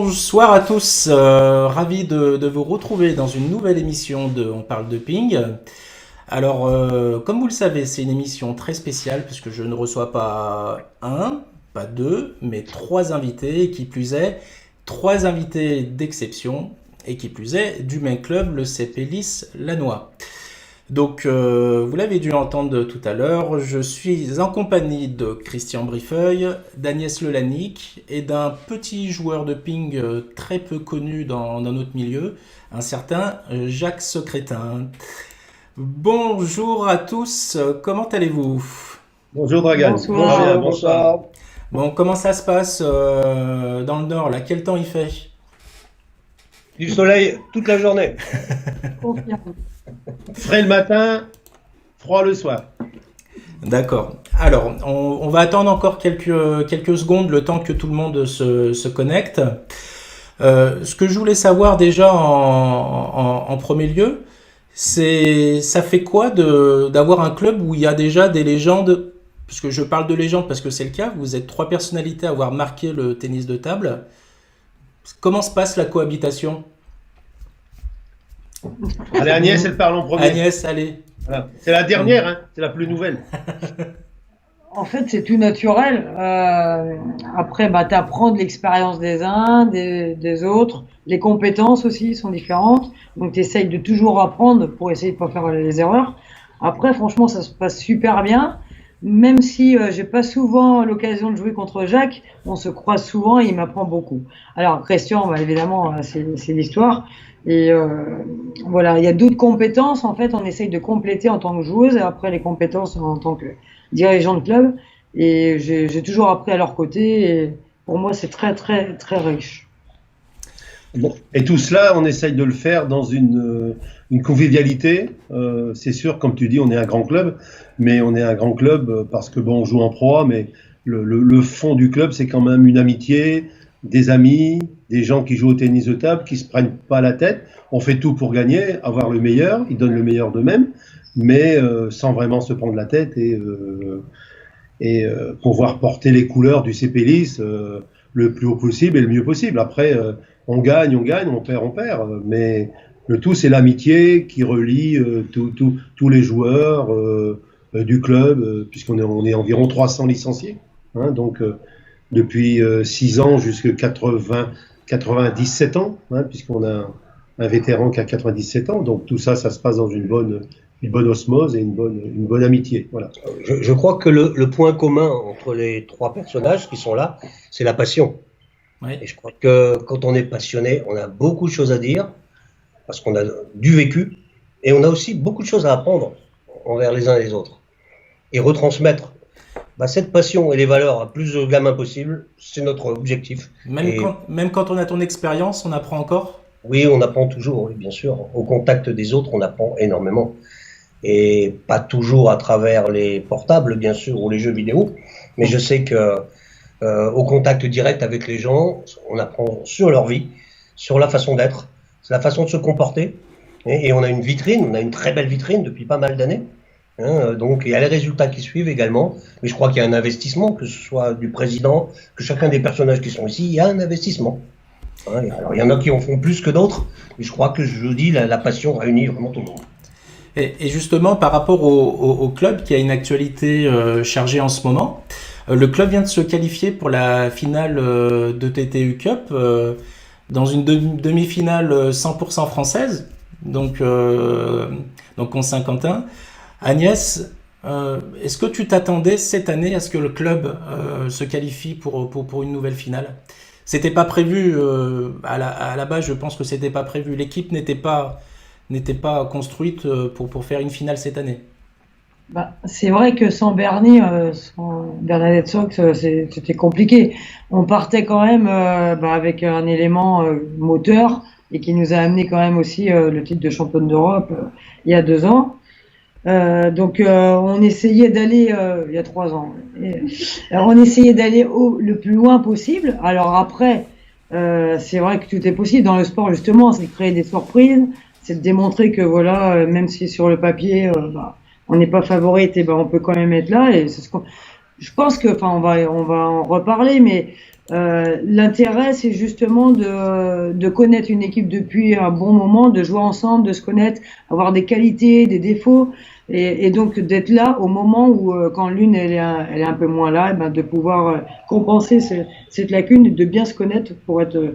Bonsoir à tous, ravi de vous retrouver dans une nouvelle émission de On parle de ping. Alors, comme vous le savez, c'est une émission très spéciale puisque je ne reçois pas un, pas deux, mais trois invités, et qui plus est, trois invités d'exception, et qui plus est, du même club, le CP Lys Lannoy. Donc, vous l'avez dû entendre tout à l'heure, je suis en compagnie de Christian Brifeuille, d'Agnès Lelanic et d'un petit joueur de ping très peu connu dans notre milieu, un certain Jacques Secrétin. Bonjour à tous, comment allez-vous? Bonjour Dragan. Bonsoir. Bonsoir. Bon, comment ça se passe dans le Nord là? Quel temps il fait? Du soleil toute la journée. Frais le matin, froid le soir. D'accord. Alors, on va attendre encore quelques secondes, le temps que tout le monde se connecte. Ce que je voulais savoir déjà en premier lieu, c'est ça fait quoi d'avoir un club où il y a déjà des légendes, parce que je parle de légendes parce que c'est le cas, vous êtes trois personnalités à avoir marqué le tennis de table. Comment se passe la cohabitation? Allez Agnès, elle parle en premier. Agnès, allez. Voilà. C'est la dernière, hein. C'est la plus nouvelle. En fait, c'est tout naturel. Après, tu apprends de l'expérience des uns, des autres. Les compétences aussi sont différentes. Donc, tu essayes de toujours apprendre pour essayer de pas faire les erreurs. Après, franchement, ça se passe super bien. Même si j'ai pas souvent l'occasion de jouer contre Jacques, on se croise souvent et il m'apprend beaucoup. Alors, Christian, évidemment, c'est l'histoire. Et voilà, il y a d'autres compétences. En fait, on essaye de compléter en tant que joueuse et après les compétences en tant que dirigeant de club. Et j'ai toujours appris à leur côté. Et pour moi, c'est très, très, très riche. Bon. Et tout cela, on essaye de le faire dans une convivialité. C'est sûr, comme tu dis, on est un grand club, mais on est un grand club parce que bon, on joue en pro, mais le fond du club, c'est quand même une amitié, des amis, des gens qui jouent au tennis de table, qui se prennent pas la tête. On fait tout pour gagner, avoir le meilleur. Ils donnent le meilleur d'eux-mêmes, mais sans vraiment se prendre la tête et pouvoir porter les couleurs du CP Lys le plus haut possible et le mieux possible. Après, on gagne, on perd, mais le tout, c'est l'amitié qui relie tous les joueurs du club, puisqu'on est environ 300 licenciés. Hein, donc, depuis 6 ans jusqu'à 97 ans, hein, puisqu'on a un vétéran qui a 97 ans. Donc, tout ça, ça se passe dans une bonne osmose et une bonne amitié. Voilà. Je crois que le point commun entre les trois personnages qui sont là, c'est la passion. Oui. Et je crois que quand on est passionné, on a beaucoup de choses à dire, parce qu'on a du vécu, et on a aussi beaucoup de choses à apprendre envers les uns et les autres. Et retransmettre cette passion et les valeurs à plus de gamins possible, c'est notre objectif. Même quand on a ton expérience, on apprend encore? Oui, on apprend toujours, oui, bien sûr. Au contact des autres, on apprend énormément. Et pas toujours à travers les portables, bien sûr, ou les jeux vidéo, mais je sais que au contact direct avec les gens, on apprend sur leur vie, sur la façon d'être, la façon de se comporter. Et on a une vitrine, on a une très belle vitrine depuis pas mal d'années. Hein, donc il y a les résultats qui suivent également, mais je crois qu'il y a un investissement, que ce soit du président, que chacun des personnages qui sont ici, il y a un investissement. Hein, alors il y en a qui en font plus que d'autres, mais je crois que je dis la passion réunit vraiment tout le monde. Et justement, par rapport au club qui a une actualité chargée en ce moment, le club vient de se qualifier pour la finale de TTU Cup dans une demi-finale 100% française, donc contre Saint-Quentin. Agnès, est-ce que tu t'attendais cette année à ce que le club se qualifie pour une nouvelle finale? C'était pas prévu à la base, je pense que c'était pas prévu. L'équipe n'était pas construite pour faire une finale cette année. C'est vrai que sans Bernie, sans Bernadette Sox, c'était compliqué. On partait quand même avec un élément moteur et qui nous a amené quand même aussi le titre de championne d'Europe il y a 2 ans. Donc on essayait d'aller il y a 3 ans. Alors on essayait d'aller le plus loin possible. Alors après, c'est vrai que tout est possible dans le sport justement, c'est de créer des surprises, c'est de démontrer que voilà, même si sur le papier on n'est pas favorite, et on peut quand même être là. Et c'est je pense que, on va en reparler, mais L'intérêt, c'est justement de connaître une équipe depuis un bon moment, de jouer ensemble, de se connaître, avoir des qualités, des défauts, et donc d'être là au moment où, quand l'une elle est un peu moins là, ben, de pouvoir compenser cette lacune, de bien se connaître pour être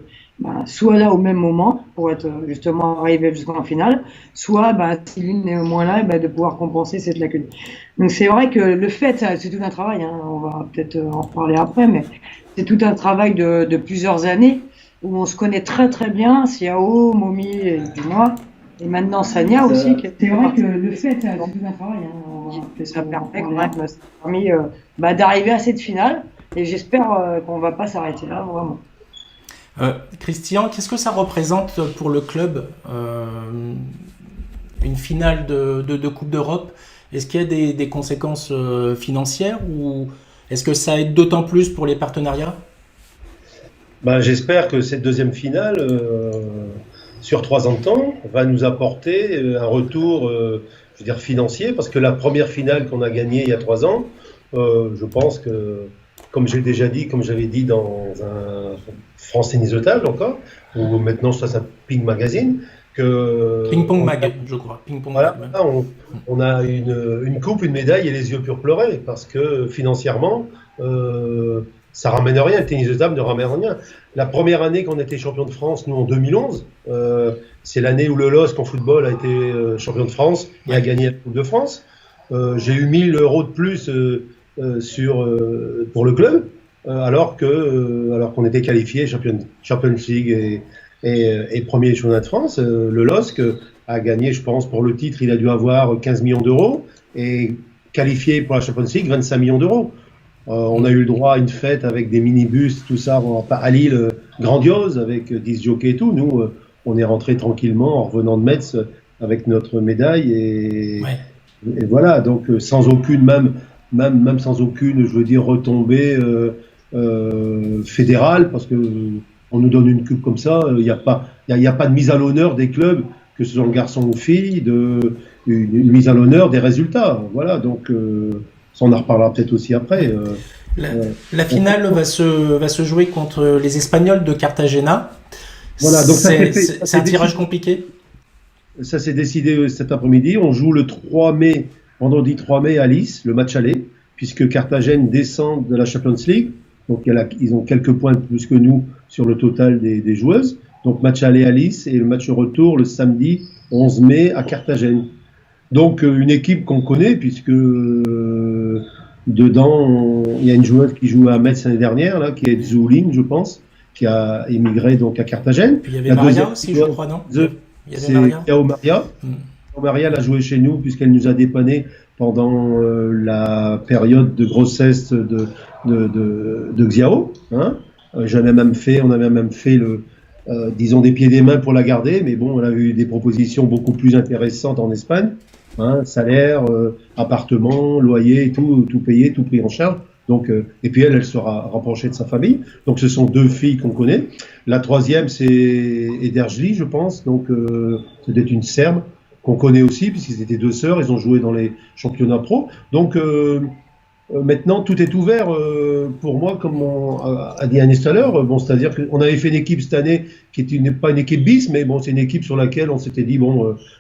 soit là au même moment, pour être justement arrivé jusqu'en finale, soit si l'une est moins là, de pouvoir compenser cette lacune. Donc c'est vrai que le fait, c'est tout un travail, hein, on va peut-être en reparler après, mais c'est tout un travail de plusieurs années où on se connaît très très bien, Siao, Momi et moi, et maintenant Sania aussi. C'est vrai que le fait, c'est tout un travail. Hein, ça permet quand même, ça a permis d'arriver à cette finale, et j'espère qu'on va pas s'arrêter là, vraiment. Christian, qu'est-ce que ça représente pour le club, une finale de Coupe d'Europe? Est-ce qu'il y a des conséquences financières ou est-ce que ça aide d'autant plus pour les partenariats? J'espère que cette deuxième finale, sur 3 ans de temps, va nous apporter un retour je veux dire financier, parce que la première finale qu'on a gagnée il y a 3 ans, je pense que, comme j'ai déjà dit, comme j'avais dit dans un France Tennis de Table encore, ou maintenant ça s'appelle Ping Magazine, que Ping Pong Mag, je crois. Ping Pong voilà, Mag. on a une coupe, une médaille et les yeux purs pleurés, parce que financièrement, ça ramène rien. Le tennis de table ne ramène rien. La première année qu'on était champion de France, nous en 2011, c'est l'année où le LOSC en football a été champion de France et a gagné la Coupe de France. J'ai eu 1 000 € de plus pour le club, alors qu'on était qualifié Champions League et premier championnat de France. Le LOSC a gagné, je pense, pour le titre, il a dû avoir 15 millions d'euros et qualifié pour la Champions League 25 millions d'euros. On a eu le droit à une fête avec des minibus, tout ça, à Lille, grandiose, avec 10 jockeys et tout. Nous, on est rentré tranquillement en revenant de Metz avec notre médaille et voilà, donc sans aucune, même sans aucune, je veux dire, retombée fédérale, parce que on nous donne une coupe comme ça, il n'y a pas de mise à l'honneur des clubs, que ce soit garçons ou filles, une mise à l'honneur des résultats. Voilà, donc ça, on en reparlera peut-être aussi après. La finale va se jouer contre les Espagnols de Cartagena. Voilà, donc c'est un tirage compliqué. Ça s'est décidé cet après-midi. On joue le 3 mai, vendredi 3 mai à Nice, le match aller, puisque Cartagena descend de la Champions League. Donc ils ont quelques points de plus que nous sur le total des joueuses. Donc match aller à Nice et le match retour le samedi 11 mai à Cartagena. Donc une équipe qu'on connaît, puisque dedans il y a une joueuse qui jouait à Metz l'année dernière, là, qui est Zouline, je pense, qui a émigré donc à Cartagena. Puis il y avait Maria aussi, je crois, non? C'est Kao Maria. Maria l'a joué chez nous puisqu'elle nous a dépanné pendant la période de grossesse de Xiao. Hein. On avait même fait disons des pieds et des mains pour la garder, mais bon, on a eu des propositions beaucoup plus intéressantes en Espagne. Hein, salaire, appartement, loyer, tout payé, tout pris en charge. Donc, et puis elle sera rapprochée de sa famille. Donc ce sont 2 filles qu'on connaît. La troisième, c'est Ederjli, je pense. Donc c'était une Serbe qu'on connaît aussi, puisqu'ils étaient 2 sœurs. Ils ont joué dans les championnats pro. Donc maintenant, tout est ouvert pour moi, comme a dit Agnès tout à l'heure. Bon, c'est-à-dire qu'on avait fait une équipe cette année qui était pas une équipe bis, mais bon, c'est une équipe sur laquelle on s'était dit,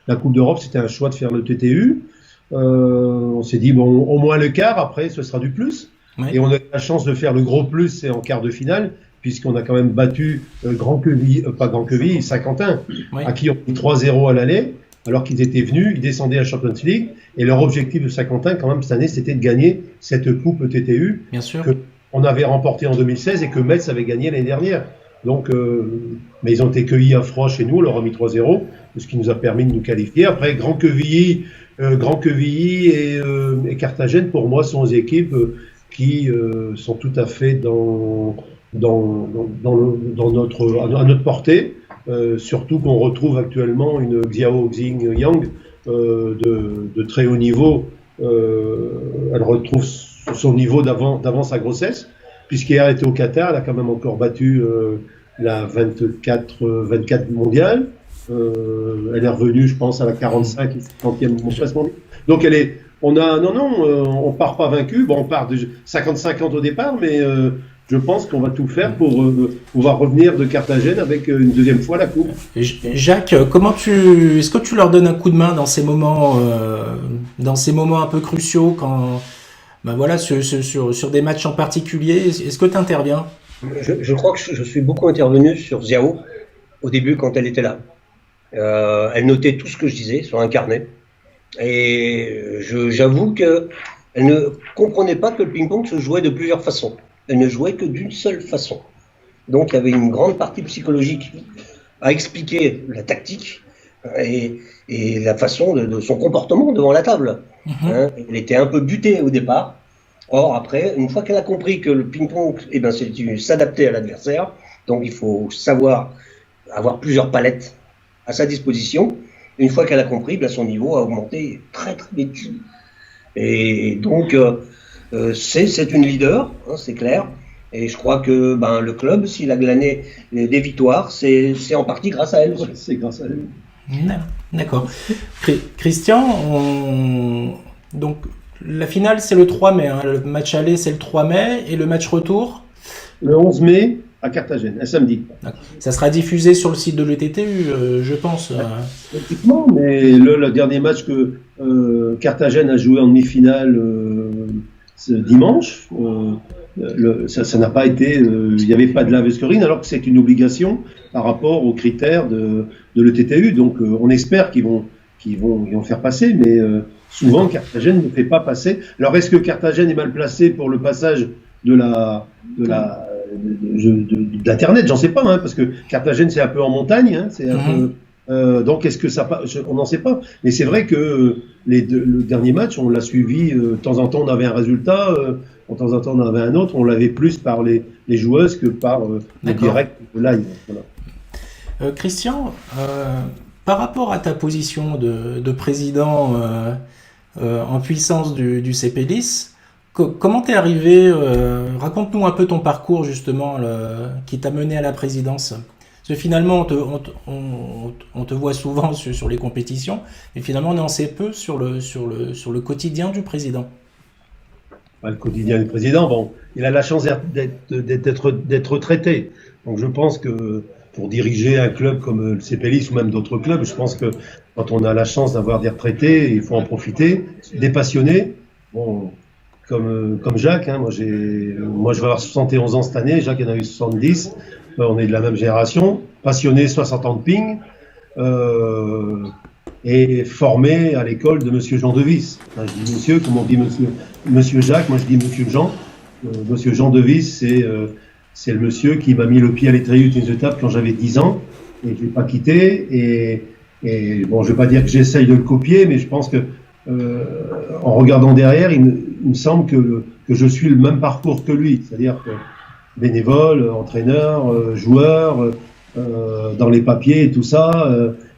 la Coupe d'Europe, c'était un choix de faire le TTU. On s'est dit, au moins le quart, après, ce sera du plus. Oui. Et on a eu la chance de faire le gros plus, c'est en quart de finale, puisqu'on a quand même battu Saint-Quentin, oui, à qui on mis 3-0 à l'aller, alors qu'ils étaient venus, ils descendaient à Champions League, et leur objectif de Saint-Quentin, quand même, cette année, c'était de gagner cette coupe TTU, qu'on avait remportée en 2016 et que Metz avait gagné l'année dernière. Donc, mais ils ont été cueillis à froid chez nous, on leur a mis 3-0, ce qui nous a permis de nous qualifier. Après, Grand Quevilly et Cartagena, pour moi, sont des équipes qui sont tout à fait à notre portée, surtout qu'on retrouve actuellement une Xiao Xing Yang de très haut niveau. Elle retrouve son niveau d'avant sa grossesse, puisqu'hier elle était au Qatar, elle a quand même encore battu la 24 mondiale. Elle est revenue, je pense, à la 45 et 50e mondiale. Donc on part pas vaincu. Bon, on part de 50-50 au départ, mais je pense qu'on va tout faire pour pouvoir revenir de Carthagène avec une deuxième fois la coupe. Jacques, est-ce que tu leur donnes un coup de main dans ces moments un peu cruciaux quand, ben voilà, sur des matchs en particulier, est-ce que tu interviens? Je crois que je suis beaucoup intervenu sur Xiao au début quand elle était là. Elle notait tout ce que je disais sur un carnet. Et j'avoue qu'elle ne comprenait pas que le ping-pong se jouait de plusieurs façons. Elle ne jouait que d'une seule façon. Donc il y avait une grande partie psychologique à expliquer la tactique et la façon de son comportement devant la table. Hein, elle était un peu butée au départ. Or après, une fois qu'elle a compris que le ping-pong, c'est s'adapter à l'adversaire, donc il faut savoir avoir plusieurs palettes à sa disposition. Une fois qu'elle a compris, son niveau a augmenté très très vite. Et donc c'est une leader, hein, c'est clair. Et je crois que le club, s'il a glané des victoires, c'est en partie grâce à elle. Ouais, c'est grâce à elle. D'accord. Christian, donc la finale c'est le 3 mai, hein. Le match aller c'est le 3 mai et le match retour le 11 mai à Carthagène, un samedi. Ça sera diffusé sur le site de l'ETTU, je pense. Effectivement, mais le dernier match que Carthagène a joué en demi-finale ce dimanche, ça n'a pas été, il n'y avait pas de lave-scoring, alors que c'est une obligation par rapport aux critères de l'ETTU. Donc on espère qu'ils vont faire passer, mais souvent Carthagène ne fait pas passer. Alors est-ce que Carthagène est mal placé pour le passage d'Internet? J'en sais pas, hein, parce que Carthagène c'est un peu en montagne, hein, c'est un peu. Donc est-ce que ça passe? On n'en sait pas. Mais c'est vrai que le dernier match, on l'a suivi. De temps en temps, on avait un résultat. De temps en temps, on avait un autre. On l'avait plus par les joueuses que par le direct live. Voilà. Christian, par rapport à ta position de président en puissance du CP10, comment t'es arrivé? Raconte-nous un peu ton parcours justement qui t'a mené à la présidence. Parce que finalement, on te voit souvent sur les compétitions, et finalement, on en sait peu sur le quotidien du président. Le quotidien du président, bon, il a la chance d'être retraité. Donc je pense que pour diriger un club comme le CPLIS ou même d'autres clubs, je pense que quand on a la chance d'avoir des retraités, il faut en profiter. Des passionnés, bon, comme Jacques, hein, moi je vais avoir 71 ans cette année, Jacques en a eu 70. On est de la même génération, passionné 60 ans de ping, et formé à l'école de Monsieur Jean Devis. Enfin, je dis monsieur, comme on dit monsieur Jacques, moi je dis Monsieur Jean. Monsieur Jean Devis, c'est le monsieur qui m'a mis le pied à l'étrier du tennis de table quand j'avais 10 ans, et je ne l'ai pas quitté. Et bon, je ne vais pas dire que j'essaye de le copier, mais je pense que en regardant derrière, il me semble que je suis le même parcours que lui, c'est-à-dire que bénévole, entraîneur, joueur, dans les papiers et tout ça,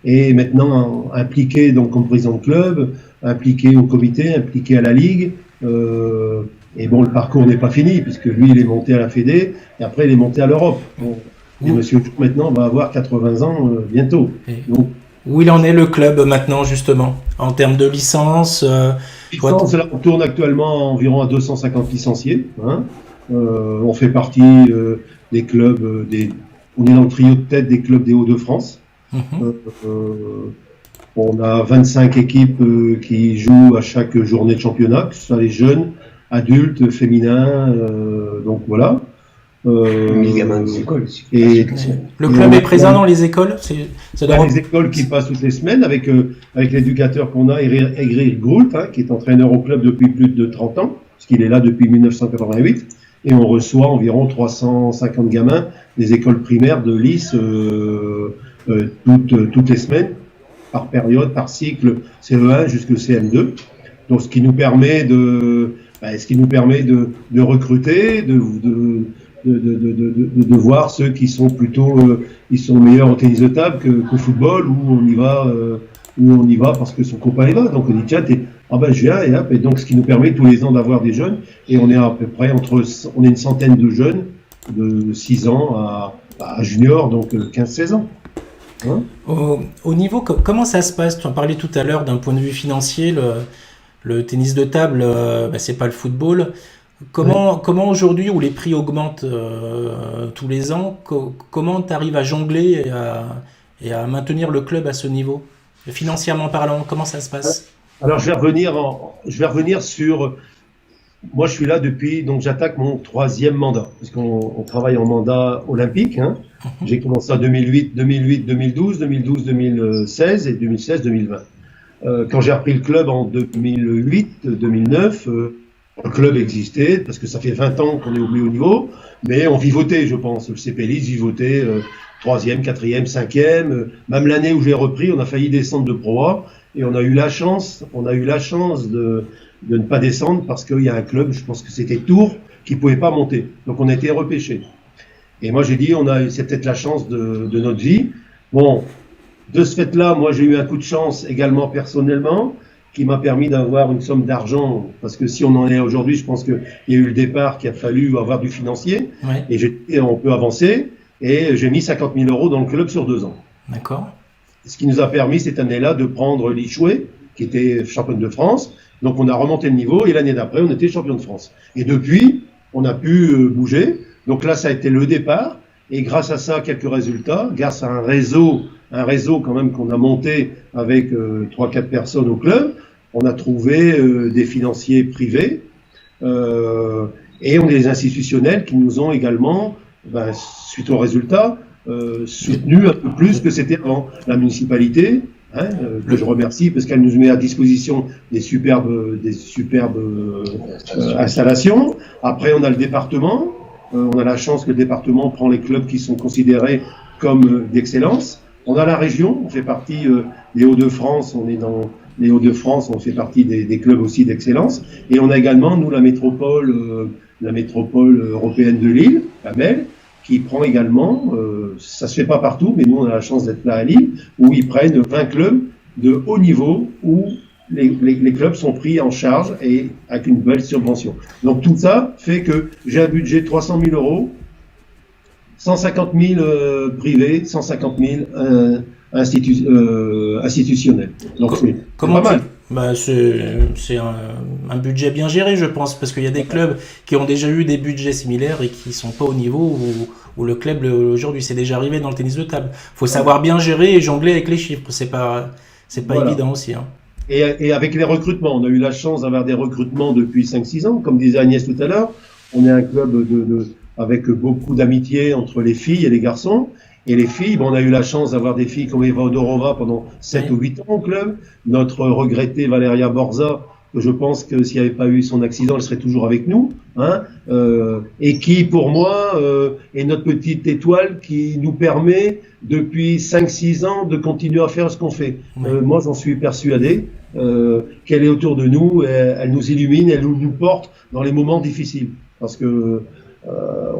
et maintenant impliqué donc comme président de club, impliqué au comité, impliqué à la ligue, et bon, le parcours n'est pas fini puisque lui il est monté à la Fédé et après il est monté à l'Europe. Bon, et Monsieur maintenant va avoir 80 ans bientôt. Donc, où il en est le club maintenant justement en termes de licence? Là, on tourne actuellement environ à 250 licenciés. Hein. On fait partie des clubs, on est dans le trio de tête des clubs des Hauts-de-France. On a 25 équipes qui jouent à chaque journée de championnat, que ce soit les jeunes, adultes, féminins, donc voilà. Des écoles. Le club est présent dans les écoles. Les écoles qui passent toutes les semaines avec l'éducateur qu'on a, Eric Groult, hein, qui est entraîneur au club depuis plus de 30 ans, parce qu'il est là depuis 1988. Et on reçoit environ 350 gamins des écoles primaires de Lys toutes les semaines, par période, par cycle, CE1 jusqu'au CM2. Donc ce qui nous permet de recruter, de voir ceux qui sont plutôt ils sont meilleurs au tennis de table qu'au football, où on y va parce que son copain y va. Donc on dit tiens, je viens, et hop, et donc ce qui nous permet tous les ans d'avoir des jeunes, et on est à peu près on est une centaine de jeunes de 6 ans à junior, donc 15-16 ans. Hein, au niveau, comment ça se passe? Tu en parlais tout à l'heure d'un point de vue financier, le tennis de table, c'est pas le football. Comment aujourd'hui, où les prix augmentent tous les ans, comment tu arrives à jongler et à maintenir le club à ce niveau? Financièrement parlant, comment ça se passe? Alors, je vais revenir sur. Moi, je suis là depuis, donc j'attaque mon troisième mandat, parce qu'on travaille en mandat olympique. Hein. J'ai commencé en 2008, 2012, 2016 et 2016-2020. Quand j'ai repris le club en 2008-2009, le club existait, parce que ça fait 20 ans qu'on est au plus haut niveau, mais on vivotait, je pense. Le CPLI vivotait troisième, quatrième, cinquième. Même l'année où j'ai repris, on a failli descendre de Pro A, et on a eu la chance de ne pas descendre parce qu'il y a un club, je pense que c'était Tours, qui pouvait pas monter. Donc on a été repêché. Et moi j'ai dit, c'est peut-être la chance de notre vie. Bon, de ce fait-là, moi j'ai eu un coup de chance également personnellement, qui m'a permis d'avoir une somme d'argent, parce que si on en est aujourd'hui, je pense qu'il y a eu le départ, qu'il a fallu avoir du financier, Ouais. et on peut avancer, et j'ai mis 50 000 € dans le club sur 2 ans. D'accord. Ce qui nous a permis cette année-là de prendre l'Ichoué, qui était championne de France. Donc on a remonté le niveau et l'année d'après on était champion de France. Et depuis on a pu bouger. Donc là ça a été le départ et grâce à ça quelques résultats, grâce à un réseau quand même qu'on a monté avec 3-4 personnes au club. On a trouvé des financiers privés et on a des institutionnels qui nous ont également, suite aux résultats, soutenu un peu plus que c'était avant. La municipalité, que je remercie parce qu'elle nous met à disposition des superbes installations. Après, on a le département. On a la chance que le département prend les clubs qui sont considérés comme d'excellence. On a la région. On fait partie des Hauts-de-France. On est dans les Hauts-de-France. On fait partie des clubs aussi d'excellence. Et on a également, nous, la métropole européenne de Lille, la MEL, qui prend également, ça se fait pas partout, mais nous on a la chance d'être là à Lille, où ils prennent 20 clubs de haut niveau, où les clubs sont pris en charge et avec une belle subvention. Donc tout ça fait que j'ai un budget de 300 000 €, 150 000 privés, 150 000 institutionnels. Donc Comment pas mal. c'est un budget bien géré, je pense, parce qu'il y a des clubs qui ont déjà eu des budgets similaires et qui sont pas au niveau où le club aujourd'hui. C'est déjà arrivé dans le tennis de table. Faut savoir bien gérer et jongler avec les chiffres. C'est pas Voilà. évident aussi. Hein. Et avec les recrutements, on a eu la chance d'avoir des recrutements depuis 5-6 ans, comme disait Agnès tout à l'heure. On est un club avec beaucoup d'amitié entre les filles et les garçons. Et les filles, on a eu la chance d'avoir des filles comme Eva Odorova pendant 7 ou 8 ans au club. Notre regrettée Valeria Borza, que je pense que s'il n'y avait pas eu son accident, elle serait toujours avec nous. Et qui, pour moi, est notre petite étoile qui nous permet, depuis 5-6 ans, de continuer à faire ce qu'on fait. Moi, j'en suis persuadé qu'elle est autour de nous, elle nous illumine, elle nous porte dans les moments difficiles. Parce que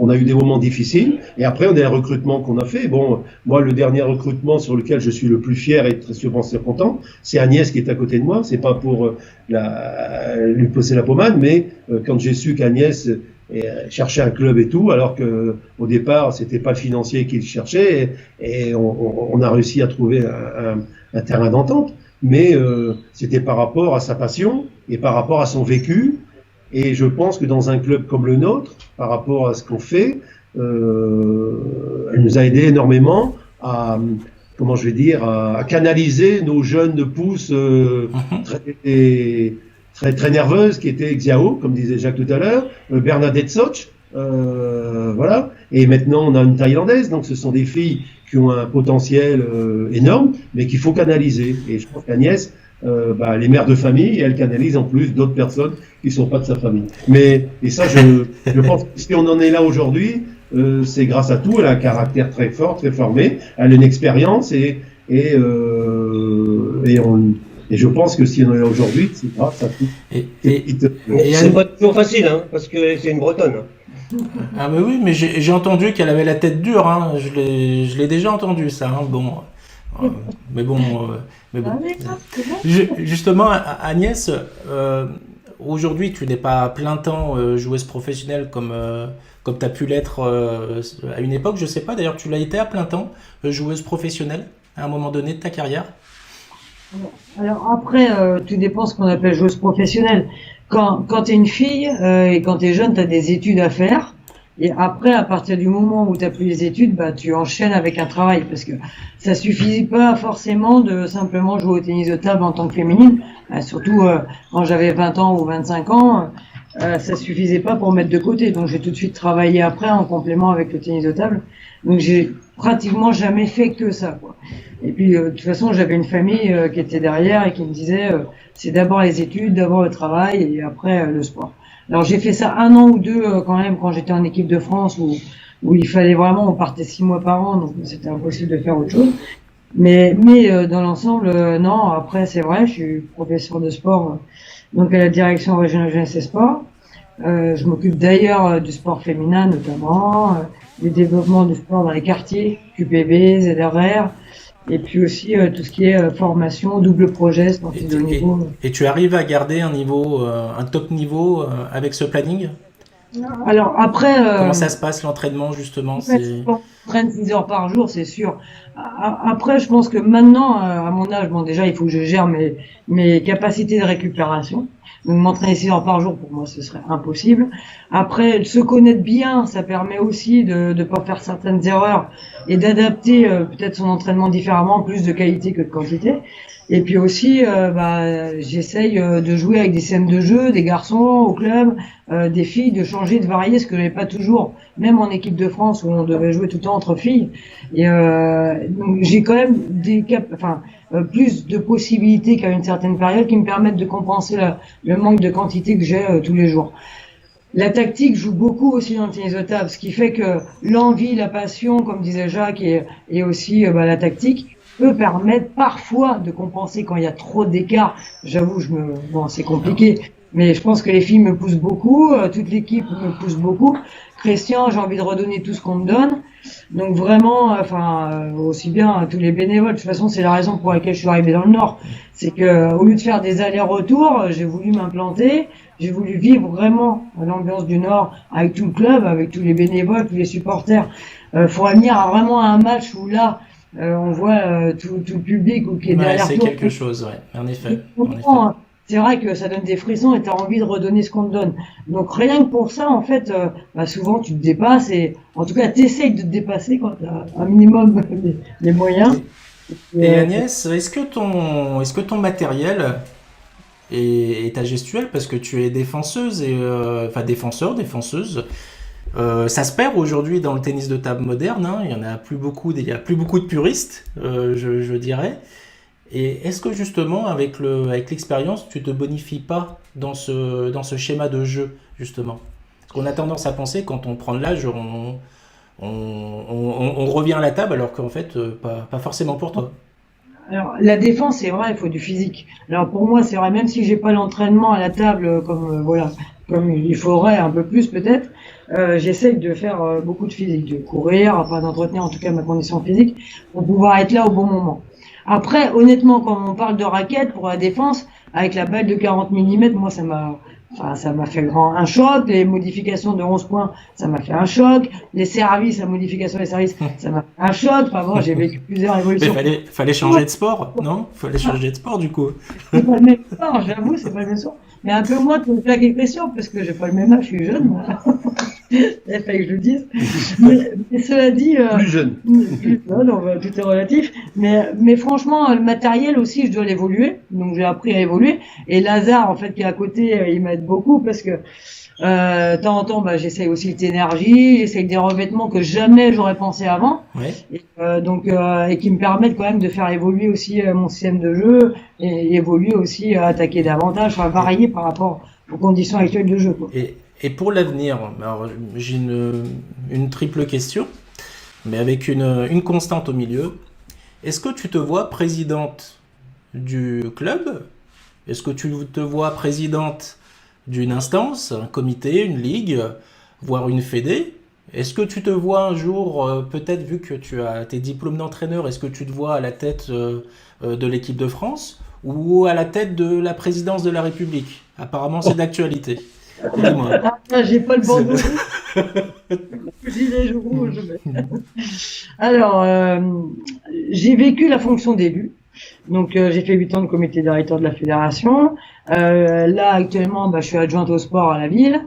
on a eu des moments difficiles et après on a un recrutement qu'on a fait. Bon, moi le dernier recrutement sur lequel je suis le plus fier et très souvent content, c'est Agnès qui est à côté de moi. C'est pas pour lui pousser la pommade, mais quand j'ai su qu'Agnès cherchait un club et tout, alors que au départ c'était pas le financier qu'il cherchait et on a réussi à trouver un terrain d'entente, mais c'était par rapport à sa passion et par rapport à son vécu. Et je pense que dans un club comme le nôtre, par rapport à ce qu'on fait, elle nous a aidé énormément à, comment je vais dire, à canaliser nos jeunes pousses très nerveuses, qui étaient Xiao, comme disait Jacques tout à l'heure, Bernadette Soch, voilà. Et maintenant, on a une Thaïlandaise, donc ce sont des filles qui ont un potentiel énorme, mais qu'il faut canaliser. Et je pense qu'Agnès, les mères de famille, et elle canalise en plus d'autres personnes qui ne sont pas de sa famille. Et ça, je pense que si on en est là aujourd'hui, c'est grâce à tout. Elle a un caractère très fort, très formé. Elle a une expérience et je pense que si on en est là aujourd'hui, c'est grâce à tout. C'est pas toujours facile, parce que c'est une Bretonne. Ah mais oui, mais j'ai entendu qu'elle avait la tête dure. Hein. Je l'ai déjà entendu ça. Hein. Bon. Mais bon. Justement, Agnès, aujourd'hui, tu n'es pas à plein temps joueuse professionnelle comme tu as pu l'être à une époque. Je ne sais pas, d'ailleurs, tu l'as été à plein temps joueuse professionnelle à un moment donné de ta carrière? Alors après, tout dépend ce qu'on appelle joueuse professionnelle. quand tu es une fille et quand tu es jeune, tu as des études à faire. Et après, à partir du moment où tu n'as plus les études, bah, tu enchaînes avec un travail. Parce que ça suffit pas forcément de simplement jouer au tennis de table en tant que féminine. Surtout quand j'avais 20 ans ou 25 ans, ça suffisait pas pour mettre de côté. Donc j'ai tout de suite travaillé après en complément avec le tennis de table. Donc j'ai pratiquement jamais fait que ça, quoi. Et puis de toute façon, j'avais une famille qui était derrière et qui me disait c'est d'abord les études, d'abord le travail et après le sport. Alors j'ai fait ça 1 an ou 2 quand même quand j'étais en équipe de France où il fallait vraiment, on partait 6 mois par an, donc c'était impossible de faire autre chose. Mais dans l'ensemble, non. Après c'est vrai, je suis professeur de sport donc à la direction régionale jeunesse et sport. Je m'occupe d'ailleurs du sport féminin notamment, du développement du sport dans les quartiers, QPV, ZRR. Et puis aussi tout ce qui est formation, double projet, sportif de haut niveau. Et tu arrives à garder un niveau, un top niveau avec ce planning? Alors après, Comment ça se passe l'entraînement justement? on traîne 6 heures par jour, c'est sûr. Après, je pense que maintenant, à mon âge, bon déjà, il faut que je gère mes capacités de récupération. Donc m'entraîner 6 heures par jour, pour moi, ce serait impossible. Après, se connaître bien, ça permet aussi de pas faire certaines erreurs et d'adapter peut-être son entraînement différemment, plus de qualité que de quantité. Et puis aussi, j'essaye de jouer avec des scènes de jeu, des garçons au club, des filles, de changer, de varier, ce que j'avais pas toujours, même en équipe de France où on devait jouer tout le temps entre filles. Et donc j'ai quand même plus de possibilités qu'à une certaine période qui me permettent de compenser le manque de quantité que j'ai tous les jours. La tactique joue beaucoup aussi dans le tennis de table, ce qui fait que l'envie, la passion, comme disait Jacques, et aussi la tactique peut permettre parfois de compenser quand il y a trop d'écart. J'avoue, c'est compliqué, mais je pense que les filles me poussent beaucoup, toute l'équipe me pousse beaucoup. Christian, j'ai envie de redonner tout ce qu'on me donne. Donc vraiment, aussi bien tous les bénévoles. De toute façon, c'est la raison pour laquelle je suis arrivé dans le Nord. C'est que au lieu de faire des allers-retours, j'ai voulu m'implanter. J'ai voulu vivre vraiment l'ambiance du Nord avec tout le club, avec tous les bénévoles, tous les supporters. Faut venir vraiment à un match où là, on voit tout le public ou qui est derrière. C'est quelque chose, ouais. En effet. C'est vrai que ça donne des frissons et tu as envie de redonner ce qu'on te donne. Donc rien que pour ça, en fait, souvent tu te dépasses et en tout cas tu essayes de te dépasser quand tu as un minimum les moyens. Et Agnès, est-ce que ton matériel et ta gestuelle, parce que tu es défenseuse et défenseuse, ça se perd aujourd'hui dans le tennis de table moderne, hein. Il y a plus beaucoup de puristes, je dirais. Et est-ce que justement, avec l'expérience, tu te bonifies pas dans ce schéma de jeu, justement? Parce qu'on a tendance à penser, quand on prend de l'âge, on revient à la table, alors qu'en fait, pas forcément pour toi. Alors, la défense, c'est vrai, il faut du physique. Alors, pour moi, c'est vrai, même si j'ai pas l'entraînement à la table comme il faudrait un peu plus peut-être, j'essaye de faire beaucoup de physique, de courir, enfin d'entretenir en tout cas ma condition physique pour pouvoir être là au bon moment. Après, honnêtement, quand on parle de raquette pour la défense, avec la balle de 40 mm, moi, ça m'a fait un choc. Les modifications de 11 points, ça m'a fait un choc. Les services, la modification des services, ça m'a fait un choc. Enfin bon, j'ai vécu plusieurs évolutions. Mais fallait changer de sport, non? Fallait changer de sport, du coup. C'est pas le même sport, j'avoue, c'est pas le même sport. Mais un peu moins que la question, parce que j'ai pas le même âge, je suis jeune, moi. Il fallait que je le dise. Mais cela dit, plus jeune. Non, tout est relatif. Mais franchement, le matériel aussi, je dois l'évoluer. Donc j'ai appris à évoluer. Et Lazare, en fait, qui est à côté, il m'aide beaucoup parce que de temps en temps, j'essaye aussi le Ténergie, j'essaye des revêtements que jamais j'aurais pensé avant. Ouais. Et qui me permettent quand même de faire évoluer aussi mon système de jeu et évoluer aussi à attaquer davantage, enfin varier par rapport aux conditions actuelles de jeu, quoi. Et pour l'avenir, alors j'ai une triple question, mais avec une constante au milieu. Est-ce que tu te vois présidente du club? Est-ce que tu te vois présidente d'une instance, un comité, une ligue, voire une fédé? Est-ce que tu te vois un jour, peut-être vu que tu as tes diplômes d'entraîneur, est-ce que tu te vois à la tête de l'équipe de France ou à la tête de la présidence de la République? Apparemment, c'est d'actualité. Dis-moi. J'ai pas le bandeau. Gilet rouge. Alors, j'ai vécu la fonction d'élu. Donc j'ai fait 8 ans de comité directeur de la fédération. Là actuellement, je suis adjointe au sport à la ville.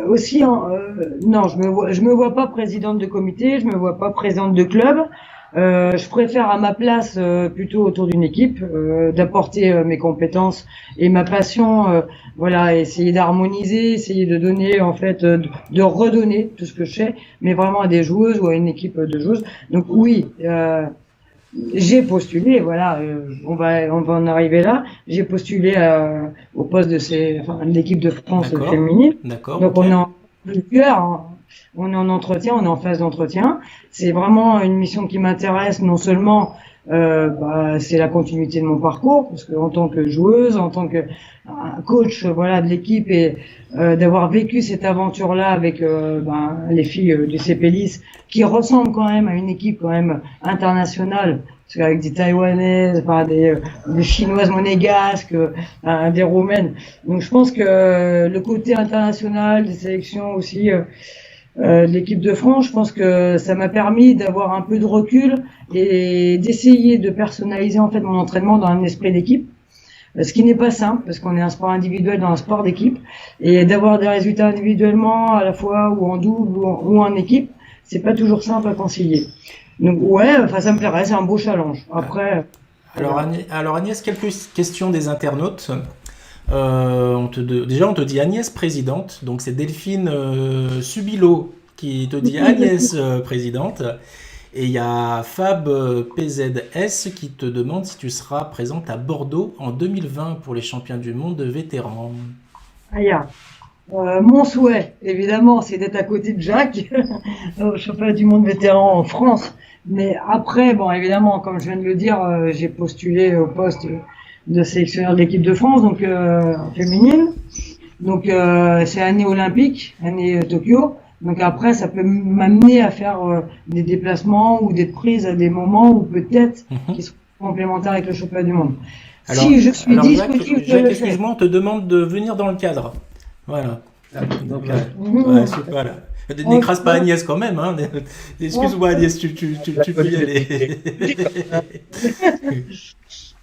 Aussi, non, je me vois pas présidente de comité, je me vois pas présidente de club. Je préfère à ma place plutôt autour d'une équipe, d'apporter mes compétences et ma passion, voilà, essayer d'harmoniser, essayer de donner en fait, de redonner tout ce que je sais, mais vraiment à des joueuses ou à une équipe de joueuses. Donc oui, j'ai postulé, voilà, on va en arriver là. J'ai postulé au poste de l'équipe de France D'accord. féminine. D'accord, Donc ok. on est en plusieurs, hein. On est en entretien, on est en phase d'entretien. C'est vraiment une mission qui m'intéresse, non seulement c'est la continuité de mon parcours, parce que en tant que joueuse, en tant que coach, voilà, de l'équipe et d'avoir vécu cette aventure-là avec les filles du CPLIS, qui ressemblent quand même à une équipe quand même internationale, parce qu'avec des Taïwanaises, des Chinoises monégasques, des Roumaines. Donc je pense que le côté international des sélections aussi de l'équipe de France, je pense que ça m'a permis d'avoir un peu de recul et d'essayer de personnaliser en fait mon entraînement dans un esprit d'équipe, ce qui n'est pas simple parce qu'on est un sport individuel dans un sport d'équipe, et d'avoir des résultats individuellement à la fois ou en double ou en équipe, c'est pas toujours simple à concilier. Donc ouais, ça me plairait, c'est un beau challenge. Après, Alors Agnès, quelques questions des internautes. Déjà, on te dit Agnès présidente, donc c'est Delphine Subilo qui te dit Agnès présidente. Et il y a Fab PZS qui te demande si tu seras présente à Bordeaux en 2020 pour les championnats du monde de vétérans. Mon souhait, évidemment, c'est d'être à côté de Jacques, au championnat du monde vétéran en France. Mais après, bon, évidemment, comme je viens de le dire, j'ai postulé au poste de sélectionneur de l'équipe de France, donc féminine. Donc c'est année olympique, année Tokyo. Donc après, ça peut m'amener à faire des déplacements ou des prises à des moments où peut-être qui sont complémentaires avec le championnat du monde. Alors, Si je suis disponible, Jacques, excuse-moi, on te demande de venir dans le cadre. Voilà. Donc, ouais, voilà. N'écrase pas Agnès quand même, hein. Excuse-moi Agnès, tu peux y aller.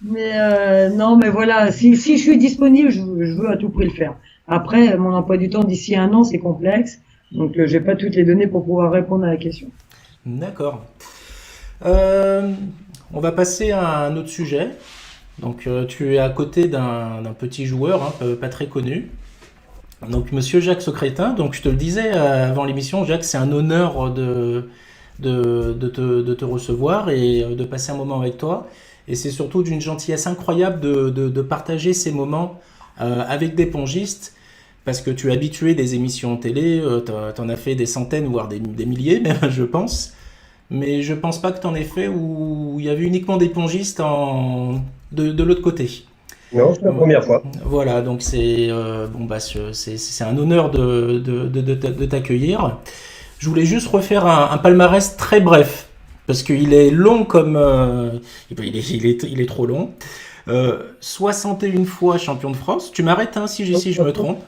Mais non, mais voilà, si je suis disponible, je veux à tout prix le faire. Après, mon emploi du temps d'ici 1 an, c'est complexe, donc j'ai pas toutes les données pour pouvoir répondre à la question. D'accord. On va passer à un autre sujet. Donc, tu es à côté d'un petit joueur, hein, pas très connu. Donc, Monsieur Jacques Secrétin. Donc, je te le disais avant l'émission, Jacques, c'est un honneur de te recevoir et de passer un moment avec toi. Et c'est surtout d'une gentillesse incroyable de partager ces moments avec des pongistes, parce que tu es habitué des émissions télé, t'en as fait des centaines, voire des milliers même, je pense. Mais je pense pas que t'en aies fait où il y avait uniquement des pongistes de l'autre côté. Non, c'est la première fois. Voilà, donc c'est un honneur de t'accueillir. Je voulais juste refaire un palmarès très bref, parce qu'il est long comme... il est trop long. 61 fois champion de France. Tu m'arrêtes hein, si je me trompe.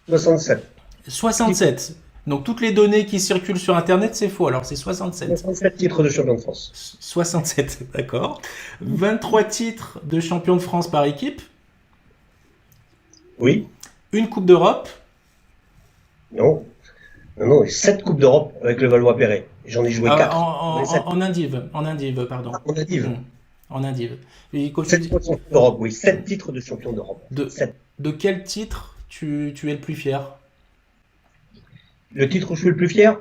67. 67. Donc toutes les données qui circulent sur Internet, c'est faux. Alors c'est 67. 67 titres de champion de France. 67, d'accord. 23 titres de champion de France par équipe. Oui. Une Coupe d'Europe. Non, 7 Coupes d'Europe avec le Valois-Perret. J'en ai joué 4. En indive, pardon. En indive. En indive. 7 champions d'Europe, oui. 7 titres de champion d'Europe. De quel titre tu es le plus fier? Le titre où je suis le plus fier?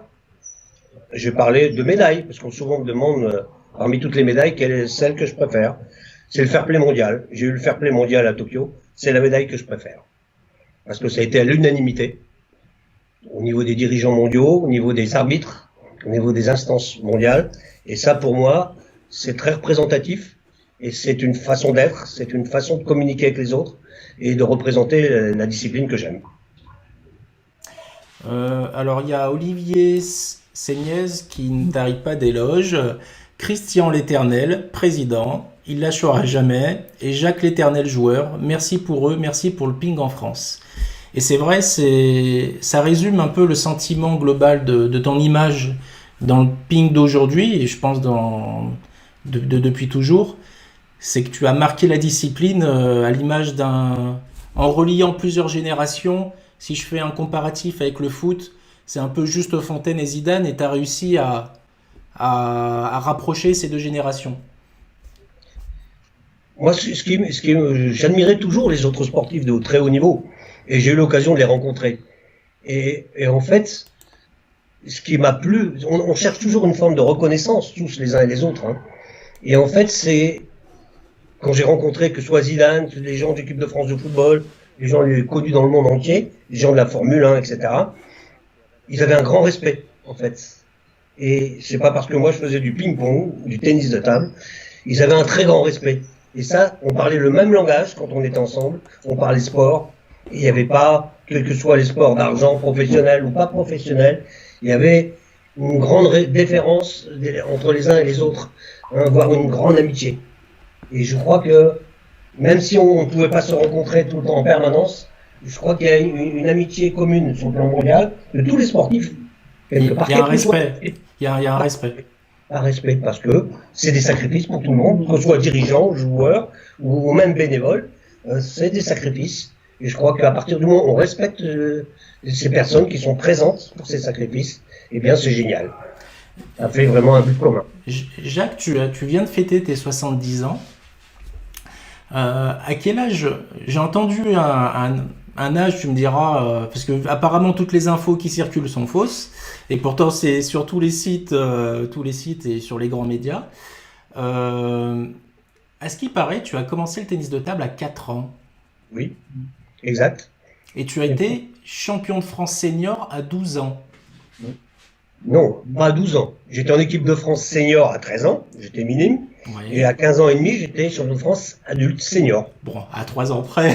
Je vais parler de médailles, parce qu'on souvent me demande, parmi toutes les médailles, quelle est celle que je préfère. C'est le fair play mondial. J'ai eu le fair play mondial à Tokyo. C'est la médaille que je préfère. Parce que ça a été à l'unanimité, au niveau des dirigeants mondiaux, au niveau des arbitres, au niveau des instances mondiales. Et ça, pour moi, c'est très représentatif. Et c'est une façon d'être, c'est une façon de communiquer avec les autres et de représenter la discipline que j'aime. Alors, il y a Olivier Seignez qui ne tarit pas d'éloges. Christian l'Éternel, président. Il lâchera jamais. Et Jacques l'Éternel, joueur. Merci pour eux, merci pour le ping en France. Et c'est vrai, ça résume un peu le sentiment global de ton image dans le ping d'aujourd'hui, et je pense dans depuis toujours, c'est que tu as marqué la discipline à l'image en reliant plusieurs générations. Si je fais un comparatif avec le foot, c'est un peu juste Fontaine et Zidane, et tu as réussi à rapprocher ces deux générations. Moi, j'admirais toujours les autres sportifs de très haut niveau, et j'ai eu l'occasion de les rencontrer. Et en fait, ce qui m'a plu, on cherche toujours une forme de reconnaissance, tous les uns et les autres. Hein. Et en fait, c'est quand j'ai rencontré que ce soit Zidane, les gens de l'équipe de France de football, les gens connus dans le monde entier, les gens de la Formule 1, etc., ils avaient un grand respect, en fait. Et c'est pas parce que moi je faisais du ping-pong, du tennis de table, ils avaient un très grand respect. Et ça, on parlait le même langage quand on était ensemble, on parlait sport, et il n'y avait pas, quels que soient les sports d'argent, professionnels ou pas professionnels, il y avait une grande déférence entre les uns et les autres, hein, voire une grande amitié. Et je crois que, même si on ne pouvait pas se rencontrer tout le temps en permanence, je crois qu'il y a une amitié commune sur le plan mondial de tous les sportifs. Il y a un respect. Il y a un respect. Un respect, parce que c'est des sacrifices pour tout le monde, que ce soit dirigeant, joueur ou même bénévole, c'est des sacrifices. Et je crois qu'à partir du moment où on respecte ces personnes qui sont présentes pour ces sacrifices, eh bien c'est génial. Ça fait vraiment un but commun. Jacques, tu viens de fêter tes 70 ans. À quel âge? J'ai entendu un âge, tu me diras, parce que apparemment toutes les infos qui circulent sont fausses, et pourtant c'est sur tous les sites et sur les grands médias. À ce qui paraît, tu as commencé le tennis de table à 4 ans. Oui, exact. Et tu as été champion de France senior à 12 ans. Non, pas à 12 ans. J'étais en équipe de France senior à 13 ans, j'étais minime. Ouais. Et à 15 ans et demi, j'étais champion de France adulte senior. Bon, à 3 ans près.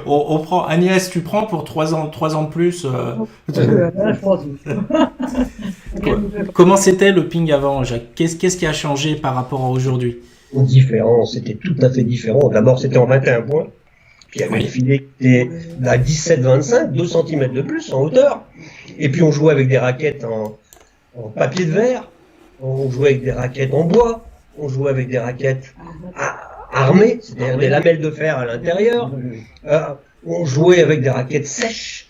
on prend, Agnès, tu prends pour 3 ans de plus. Comment c'était le ping avant, Jacques? Qu'est-ce qui a changé par rapport à aujourd'hui? Différent, c'était tout à fait différent. D'abord, c'était en 21 points. Puis il y avait des filets qui étaient à 17-25, 2 cm de plus en hauteur. Et puis on jouait avec des raquettes en papier de verre, on jouait avec des raquettes en bois, on jouait avec des raquettes armées, c'est-à-dire des lamelles de fer à l'intérieur, on jouait avec des raquettes sèches,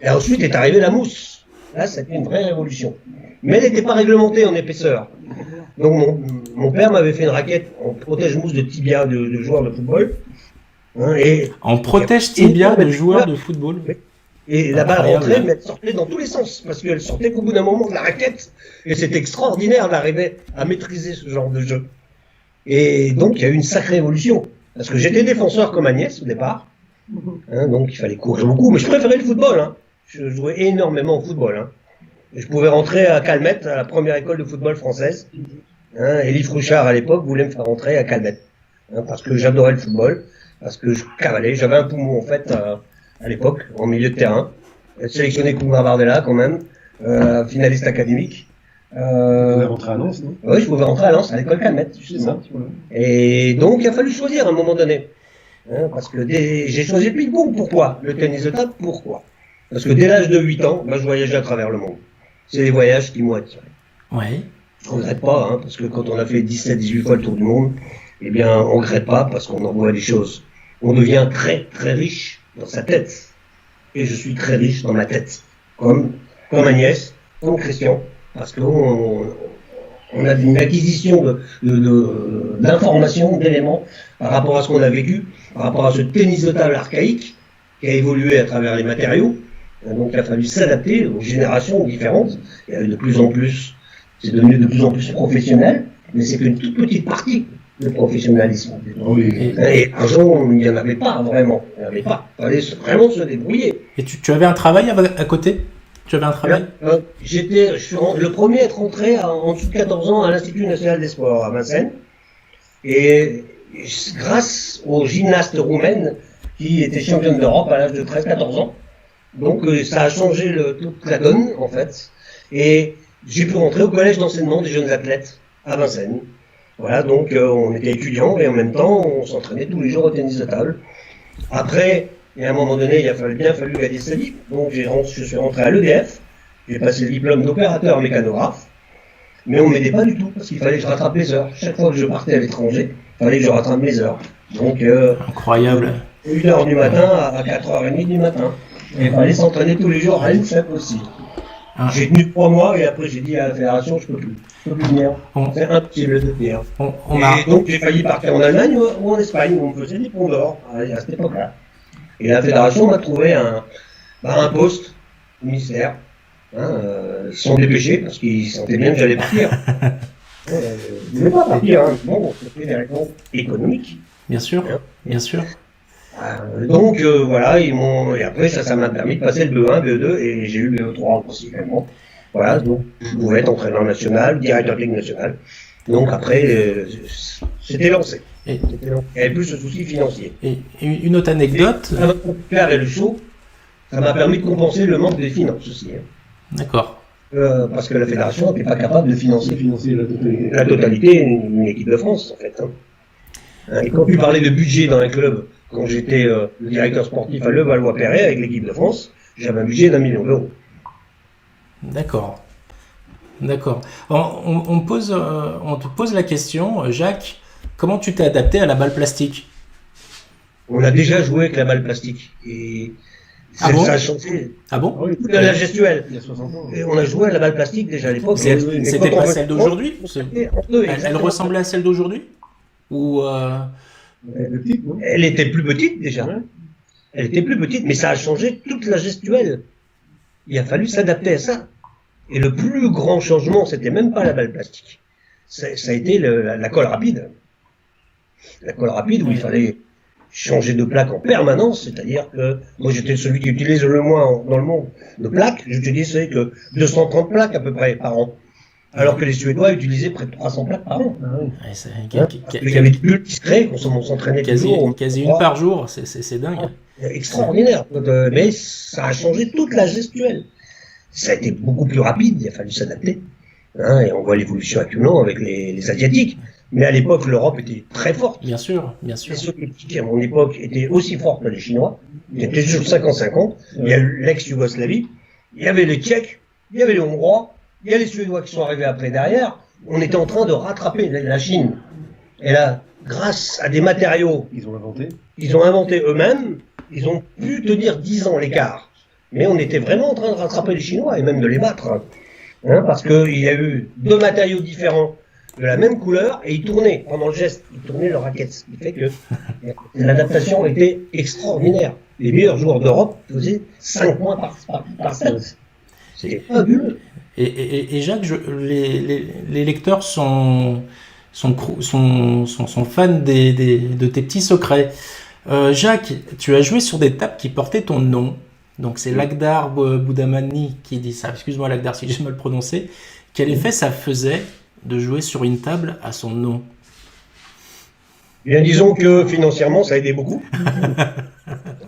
et ensuite est arrivée la mousse. Là, c'était une vraie révolution. Mais elle n'était pas réglementée en épaisseur. Donc mon père m'avait fait une raquette en protège-mousse de tibia de joueurs de football. Hein, en protège-tibia de joueurs de football. Et la balle rentrait, mais elle sortait dans tous les sens, parce qu'elle sortait qu'au bout d'un moment de la raquette, et c'était extraordinaire d'arriver à maîtriser ce genre de jeu. Et donc, il y a eu une sacrée évolution, parce que j'étais défenseur comme Agnès au départ, hein, donc il fallait courir beaucoup, mais je préférais le football, hein. Je jouais énormément au football, hein. Et je pouvais rentrer à Calmette, à la première école de football française, hein. Elie Frouchard, à l'époque, voulait me faire rentrer à Calmette, hein, parce que j'adorais le football, parce que je cavalais, j'avais un poumon, en fait, à l'époque, en milieu de terrain, sélectionné Coupe Bardella quand même, finaliste académique. Tu pouvais rentrer à Lens, non? Oui, je pouvais rentrer à Lens, à l'école Calmette, justement. Et donc, il a fallu choisir à un moment donné. Hein, parce que j'ai choisi le ping-pong, pourquoi? Le tennis de table, pourquoi? Parce que dès l'âge de 8 ans, je voyageais à travers le monde. C'est les voyages qui m'ont attiré. Ouais. Je regrette pas, hein, parce que quand on a fait 17-18 fois le tour du monde, eh bien, on regrette pas parce qu'on en voit des choses. On devient très, très riche dans sa tête. Et je suis très riche dans ma tête. Comme Agnès, comme Christian. Parce qu'on a une acquisition d'informations, d'éléments par rapport à ce qu'on a vécu, par rapport à ce tennis de table archaïque qui a évolué à travers les matériaux. Donc il a fallu s'adapter aux générations différentes. Il y a eu de plus en plus, c'est devenu de plus en plus professionnel, mais c'est qu'une toute petite partie. Le professionnalisme. Oui. Et un jour, il n'y en avait pas vraiment. Il n'y en avait pas. Il fallait vraiment se débrouiller. Et tu avais un travail à côté? Tu avais un travail? Je suis le premier à être rentré en dessous de 14 ans à l'Institut National des Sports à Vincennes. Et grâce aux gymnastes roumaines qui étaient championnes d'Europe à l'âge de 13-14 ans. Donc ça a changé toute la donne, en fait. Et j'ai pu rentrer au collège d'enseignement des jeunes athlètes à Vincennes. Voilà, donc on était étudiants et en même temps on s'entraînait tous les jours au tennis de table. Après, et à un moment donné, il a bien fallu gagner sa vie. Donc je suis rentré à l'EDF, j'ai passé le diplôme d'opérateur mécanographe. mais on m'aidait pas du tout, parce qu'il fallait que je rattrape les heures. Chaque fois que je partais à l'étranger, il fallait que je rattrape mes heures. Donc, Incroyable. 1h du matin à 4h30 du matin. Et il fallait s'entraîner tous les jours à l'INSEP aussi. Ah. J'ai tenu 3 mois et après j'ai dit à la fédération, je peux plus venir. C'est impossible de venir. Et donc j'ai failli partir en Allemagne ou en Espagne où on faisait des ponts d'or à cette époque-là. Et la fédération m'a trouvé un poste au ministère. Ils se sont dépêchés parce qu'ils sentaient bien que j'allais partir. Je ne voulais pas partir. Bon, c'était des réponses économiques. Bien sûr, bien sûr. Donc voilà, et après ça m'a permis de passer le BE1, BE2 et j'ai eu le BE3 aussi également. Voilà, donc je pouvais être entraîneur national, directeur technique national. Donc après, c'était lancé. Il n'y avait plus ce souci financier. Et une autre anecdote. Ça m'a clair et le chaud, ça m'a permis de compenser le manque des finances aussi. D'accord. Parce que la fédération n'était pas capable de financer la totalité d'une équipe de France en fait. Et quand tu parlais de budget dans un club, quand j'étais le directeur sportif à Levallois-Perret avec l'équipe de France, j'avais un budget d'1 million d'euros. D'accord. D'accord. On te pose la question, Jacques, comment tu t'es adapté à la balle plastique? On a déjà joué avec la balle plastique. Et ça a changé. Ah bon? La gestuelle. Il y a 60 ans. Et on a joué à la balle plastique déjà à l'époque. C'était pas celle d'aujourd'hui? Elle ressemblait à celle d'aujourd'hui? Ou Elle était plus petite déjà. Elle était plus petite, mais ça a changé toute la gestuelle. Il a fallu s'adapter à ça. Et le plus grand changement, c'était même pas la balle plastique. Ça a été la colle rapide. La colle rapide où il fallait changer de plaque en permanence, c'est-à-dire que moi j'étais celui qui utilise le moins dans le monde de plaques. J'utilisais que 230 plaques à peu près par an. Alors que les Suédois utilisaient près de 300 plaques par an. Il y avait des bulles qui se créaient, on s'entraînait toujours. Quasi une par jour, c'est dingue. Extraordinaire. Mais ça a changé toute la gestuelle. Ça a été beaucoup plus rapide, il a fallu s'adapter. Et on voit l'évolution actuellement avec les Asiatiques. Mais à l'époque, l'Europe était très forte. Bien sûr, bien sûr. Les Soviétiques, à mon époque, étaient aussi forts que les Chinois. Ils étaient toujours 50-50. Il y a l'ex-Yougoslavie, il y avait les Tchèques, il y avait les Hongrois, il y a les Suédois qui sont arrivés après derrière. On était en train de rattraper la Chine. Et là, grâce à des matériaux ils ont inventé eux-mêmes, ils ont pu tenir 10 ans l'écart. Mais on était vraiment en train de rattraper les Chinois et même de les battre. Parce qu'il y a eu 2 matériaux différents de la même couleur et ils tournaient pendant le geste, ils tournaient leur raquette. Ce qui fait que l'adaptation était extraordinaire. Les meilleurs joueurs d'Europe faisaient 5 points par set. C'était fabuleux. Et Jacques, les lecteurs sont fans de tes petits secrets. Jacques, tu as joué sur des tables qui portaient ton nom. Donc c'est Lakhdar Boudamani qui dit ça. Excuse-moi Lakhdar si j'ai mal prononcé. Quel effet ça faisait de jouer sur une table à son nom? Bien, disons que financièrement, ça aidait beaucoup.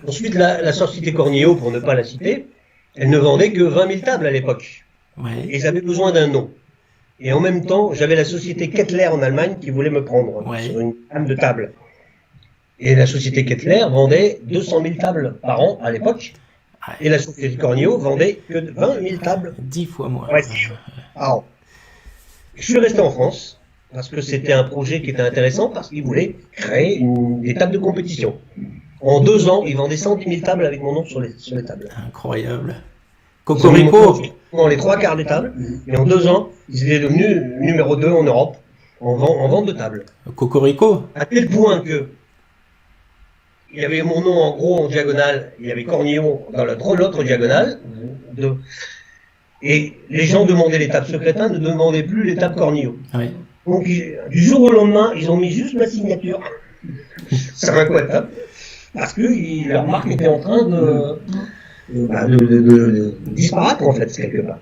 Ensuite, la société Cornillo, pour ne pas la citer, elle ne vendait que 20 000 tables à l'époque. Ouais. Et ils avaient besoin d'un nom. Et en même temps, j'avais la société Kettler en Allemagne qui voulait me prendre sur une gamme de tables. Et la société Kettler vendait 200 000 tables par an à l'époque. Ouais. Et la société Cornillo vendait que 20 000 tables. 10 fois moins. Ouais, par an. Je suis resté en France parce que c'était un projet qui était intéressant parce qu'ils voulaient créer des tables de compétition. En 2 ans, ils vendaient 110 000 tables avec mon nom sur les tables. Incroyable. Cocorico. Dans les 3/4 des tables. Et en 2 ans, ils étaient devenus numéro 2 en Europe en vente de tables. Cocorico. À tel point que il y avait mon nom en gros en diagonale, il y avait Cornillon dans l'autre diagonale. Et les gens demandaient les tables secrétains, ne demandaient plus les tables Cornillon. Oui. Donc du jour au lendemain, ils ont mis juste ma signature sur un coin de table. Parce que leur marque était en train de disparaître en fait quelque part.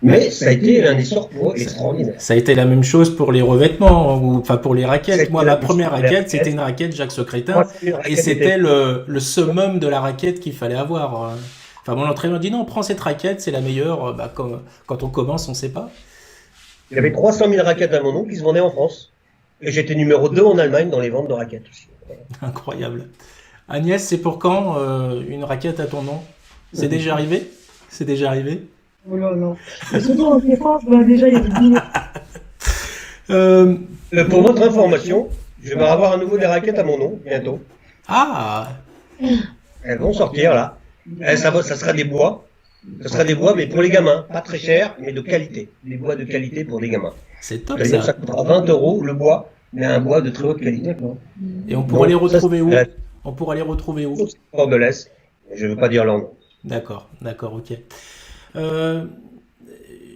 Mais ça a été un essor pour eux extraordinaire. Ça a été la même chose pour les revêtements, enfin pour les raquettes. Moi, ma première raquette, c'était une raquette Jacques Secrétin, et c'était le summum de la raquette qu'il fallait avoir. Enfin, mon entraîneur dit non, prends cette raquette, c'est la meilleure. Quand on commence, on ne sait pas. Il y avait 300 000 raquettes à mon nom qui se vendaient en France. Et j'étais numéro 2 en Allemagne dans les ventes de raquettes aussi. Incroyable. Agnès, c'est pour quand une raquette à ton nom? C'est déjà arrivé? C'est déjà arrivé? Oh là là. Mais surtout en défense, déjà il y a des Pour votre information, je vais avoir à nouveau des raquettes à mon nom, bientôt. Ah, Elles vont sortir, là. Ça sera des bois. Ça sera des bois, mais pour les gamins. Pas très cher, mais de qualité. Des bois de qualité pour des gamins. c'est top D'ailleurs, ça. ça coûtera 20 € le bois, mais un bois de très haute qualité. Et on pourra les Donc, ça, retrouver où? c'est On pourra les retrouver où? Port de l'Est. Je ne veux pas dire leur nom. D'accord, ok. Euh,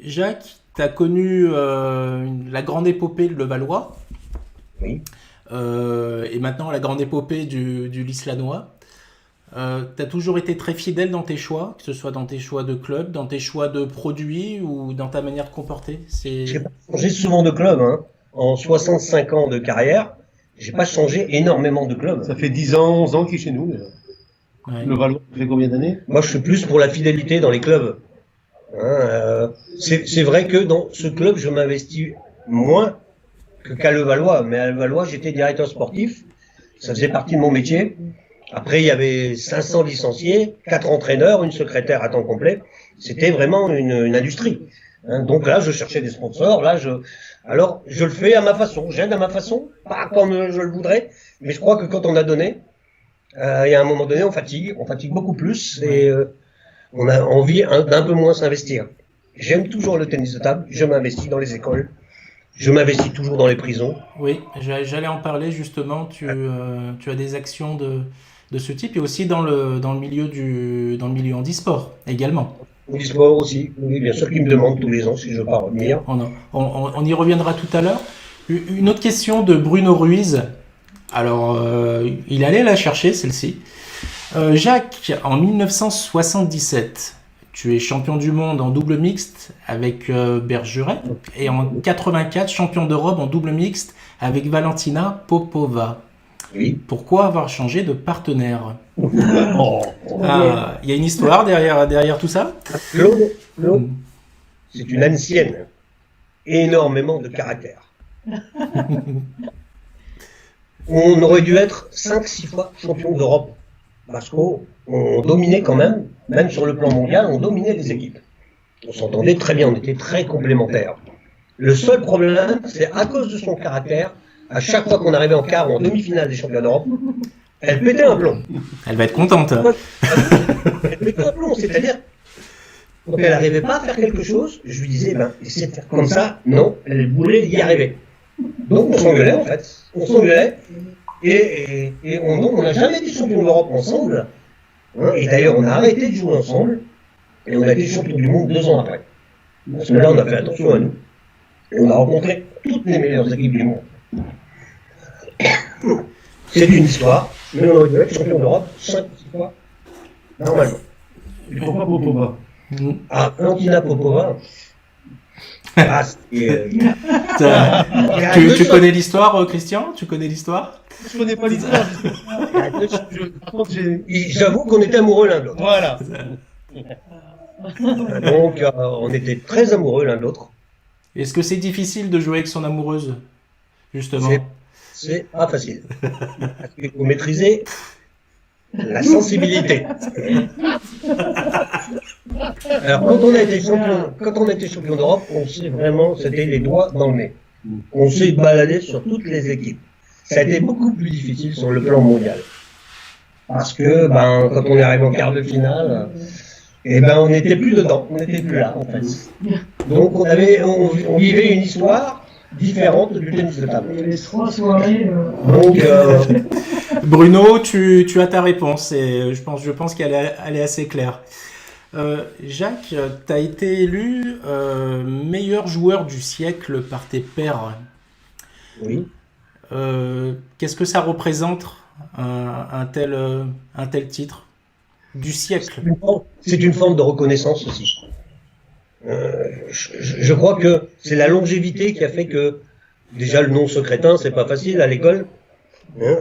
Jacques, tu as connu la grande épopée de Levallois Oui. et maintenant la grande épopée du L'Islanois. Tu as toujours été très fidèle dans tes choix, que ce soit dans tes choix de club, dans tes choix de produits ou dans ta manière de comporter. J'ai pas changé souvent de club. Hein. En 65 ans de carrière, j'ai pas changé énormément de club. Ça fait 10 ans, 11 ans qu'il est chez nous, déjà. Ouais. Le Valois, ça fait combien d'années? Moi, je suis plus pour la fidélité dans les clubs. Hein, c'est vrai que dans ce club, je m'investis moins qu'à Levallois. Mais à Levallois, j'étais directeur sportif. Ça faisait partie de mon métier. Après, il y avait 500 licenciés, 4 entraîneurs, une secrétaire à temps complet. C'était vraiment une industrie. Hein, donc là, je cherchais des sponsors. Alors, je le fais à ma façon. J'aide à ma façon, pas comme je le voudrais. Mais je crois que quand on a donné, il y a un moment donné, on fatigue beaucoup plus et on a envie d'un peu moins s'investir. J'aime toujours le tennis de table, je m'investis dans les écoles, je m'investis toujours dans les prisons. Oui, j'allais en parler justement. Tu as des actions de ce type et aussi dans le milieu handisport également. L'e-sport aussi, oui, bien sûr, qu'ils me demandent tous les ans si je veux pas revenir. On y reviendra tout à l'heure. Une autre question de Bruno Ruiz. Alors, il allait la chercher, celle-ci. Jacques, en 1977, tu es champion du monde en double mixte avec Bergeret et en 84, champion d'Europe en double mixte avec Valentina Popova. Oui. Pourquoi avoir changé de partenaire? Oh. Ah, il y a une histoire derrière tout ça? Claude, c'est une ancienne, énormément de caractère. On aurait dû être 5-6 fois champion d'Europe. Parce qu'on dominait quand même sur le plan mondial, on dominait les équipes. On s'entendait très bien, on était très complémentaires. Le seul problème, c'est à cause de son caractère, à chaque fois qu'on arrivait en quart ou en demi-finale des championnats d'Europe, elle pétait un plomb. Elle va être contente. Elle pétait un plomb, c'est-à-dire, quand elle n'arrivait pas à faire quelque chose, je lui disais, essaie de faire comme ça. Non, elle voulait y arriver. Donc on s'engueulait en fait. On s'engueulait. Et on n'a jamais été champion d'Europe ensemble. Hein, et d'ailleurs, on a arrêté de jouer ensemble. Et on a été champion du monde 2 ans après. Parce que là, on a fait attention à nous. Et on a rencontré toutes les meilleures équipes du monde. C'est une histoire. Mais on aurait dû être champion d'Europe 5-6 fois. Normalement. Et pourquoi Popova? Ah, Valentina Popova. Ah, Tu connais l'histoire, Christian? Tu connais l'histoire? Je connais pas l'histoire. Par contre, J'avoue qu'on était amoureux l'un de l'autre. Voilà. Donc, on était très amoureux l'un de l'autre. Est-ce que c'est difficile de jouer avec son amoureuse, justement? C'est pas facile. Parce qu'il faut maîtriser la sensibilité. Alors, quand on a été champion d'Europe, on sait vraiment, c'était les doigts dans le nez. On s'est baladé sur toutes les équipes. Ça a été beaucoup plus difficile sur le plan mondial. Parce que, quand on est arrivé en quart de finale, on n'était plus dedans, on n'était plus là, en fait. Donc, on vivait une histoire différente du tennis de table. Les 3 soirées. Donc, Bruno, tu as ta réponse et je pense qu'elle est assez claire. Jacques, tu as été élu meilleur joueur du siècle par tes pairs. oui. Qu'est-ce que ça représente un tel titre du siècle? C'est une forme de reconnaissance aussi. Je crois que c'est la longévité qui a fait que, déjà, le nom secrétin, c'est pas facile à l'école. Hein.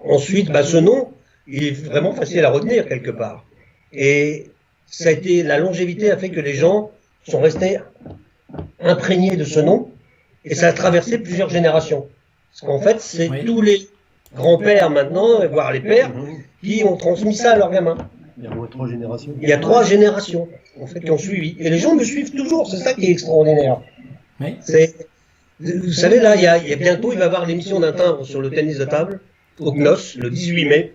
Ensuite, ce nom, il est vraiment facile à retenir quelque part. Et ça a été, la longévité a fait que les gens sont restés imprégnés de ce nom, et ça a traversé plusieurs générations. Parce qu'en fait, c'est tous les grands-pères maintenant, voire les pères, qui ont transmis ça à leurs gamins. Il y a au moins 3 générations. Il y a 3 générations, en fait, qui ont suivi. Et les gens me suivent toujours, c'est ça qui est extraordinaire. Oui. Vous savez, là, bientôt, il va y avoir l'émission d'un timbre sur le tennis de table au CNOS, le 18 mai. Et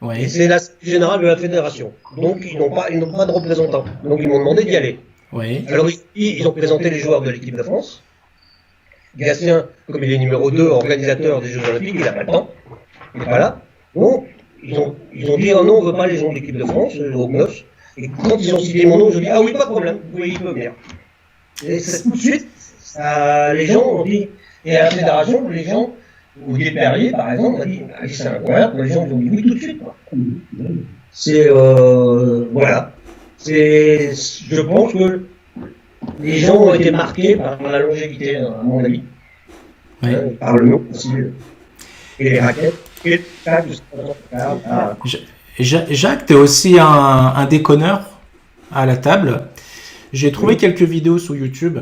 Oui. c'est l'Assemblée générale de la fédération. Donc, ils n'ont pas de représentants. Donc, ils m'ont demandé d'y aller. Oui. Alors, ici, ils ont présenté les joueurs de l'équipe de France. Gatien, comme il est numéro 2, organisateur des Jeux Olympiques, il n'a pas le temps. Il n'est pas là. Donc, ils ont dit, oh non, on ne veut pas les gens de l'équipe de France, au CNOS. Et quand ils ont cité mon nom, je dis, ah oui, pas de problème, oui, il peut venir. Et tout de suite, les gens ont dit, et à la fédération, les gens, Olivier Perrier, par exemple, a dit, ah, c'est incroyable, les gens ont dit oui tout de suite. Quoi. C'est, voilà. Je pense que les gens ont été marqués par la longévité, à mon avis. Oui. Par le nom aussi. Et les raquettes. Et tout ça. Jacques, tu es aussi un déconneur à la table. J'ai trouvé quelques vidéos sur YouTube.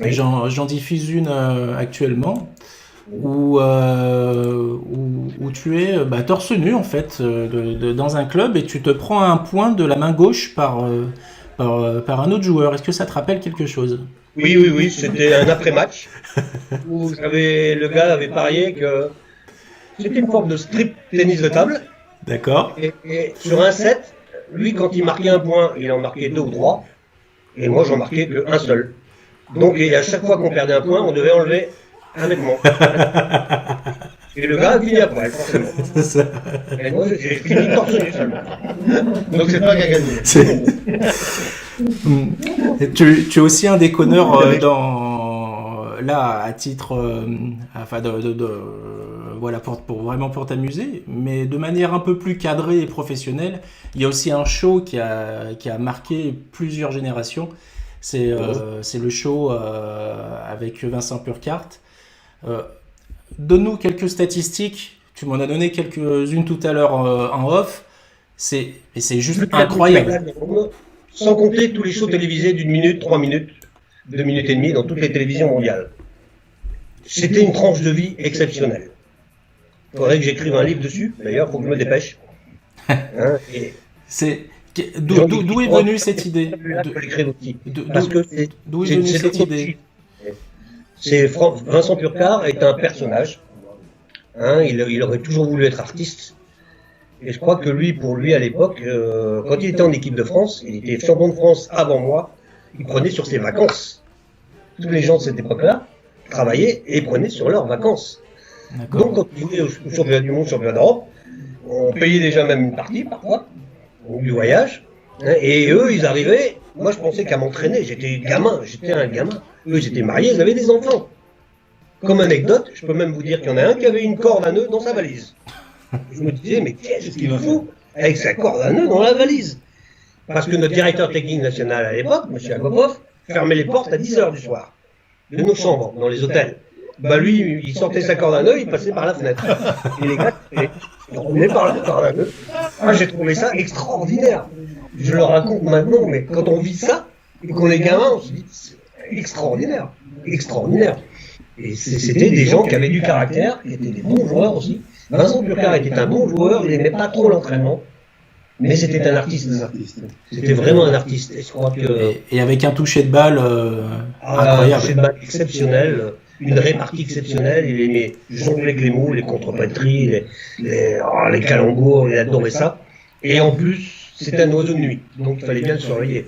Oui. J'en diffuse une actuellement où tu es torse nu en fait dans un club et tu te prends un point de la main gauche par un autre joueur. Est-ce que ça te rappelle quelque chose? Oui, c'était un après-match où le gars avait parié que c'était une forme de strip tennis de table. D'accord. Et sur un set, lui, quand il marquait un point, il en marquait 2 ou 3. Et moi, j'en marquais qu'un seul. Donc, à chaque fois qu'on perdait un point, on devait enlever un vêtement. Et le gars a fini après, forcément. C'est ça. Et moi, j'ai fini torse nu seulement. Donc, c'est pas qu'à gagner. Et tu es aussi un déconneur là à titre voilà vraiment pour t'amuser, mais de manière un peu plus cadrée et professionnelle. Il y a aussi un show qui a marqué plusieurs générations. C'est le show avec Vincent Purcart. Donne-nous quelques statistiques. Tu m'en as donné quelques-unes tout à l'heure en off. C'est juste incroyable. Sans compter tous les shows télévisés d'1 minute, 3 minutes, 2 minutes et demie dans toutes les télévisions mondiales. C'était une tranche de vie exceptionnelle. Il faudrait que j'écrive un livre dessus. D'ailleurs, il faut que je me dépêche. Hein, D'où est venue cette idée? D'où est venue cette idée? Vincent Purcart est un personnage. Hein, il aurait toujours voulu être artiste. Et je crois que pour lui à l'époque, quand il était en équipe de France, il était champion de France avant moi, il prenait sur ses vacances. Tous les gens de cette époque-là travaillaient et prenaient sur leurs vacances. Donc quand il jouait au championnat du monde, championnat d'Europe, on payait déjà même une partie parfois, du voyage. Hein, et eux, ils arrivaient, moi je pensais qu'à m'entraîner, j'étais un gamin. Eux, ils étaient mariés, ils avaient des enfants. Comme anecdote, je peux même vous dire qu'il y en a un qui avait une corde à nœud dans sa valise. Je me disais, mais qu'est-ce qu'il fout avec sa corde à nœud dans la valise? Parce que notre directeur technique national à l'époque, M. Agopov, fermait les portes à 10h du soir de nos chambres, dans les hôtels. Bah lui, il sortait sa corde à nœud, il passait par la fenêtre. Et les gars, ils revenaient par la corde à nœud. Ah, j'ai trouvé ça extraordinaire. Je le raconte maintenant, mais quand on vit ça, et qu'on est gamin, on se dit, c'est extraordinaire. Extraordinaire. Et c'était des gens qui avaient du caractère, qui étaient des bons joueurs aussi. Vincent Purcart était un bon joueur, il n'aimait pas trop l'entraînement, mais c'était un artiste. C'était vraiment un artiste. Et je crois que et avec un toucher de balle incroyable. Un toucher de balle exceptionnel, une répartie exceptionnelle. Il aimait jongler avec les mots, les contrepétries, les calembours, il adorait ça. Et en plus, c'était un oiseau de nuit, donc il fallait bien le surveiller.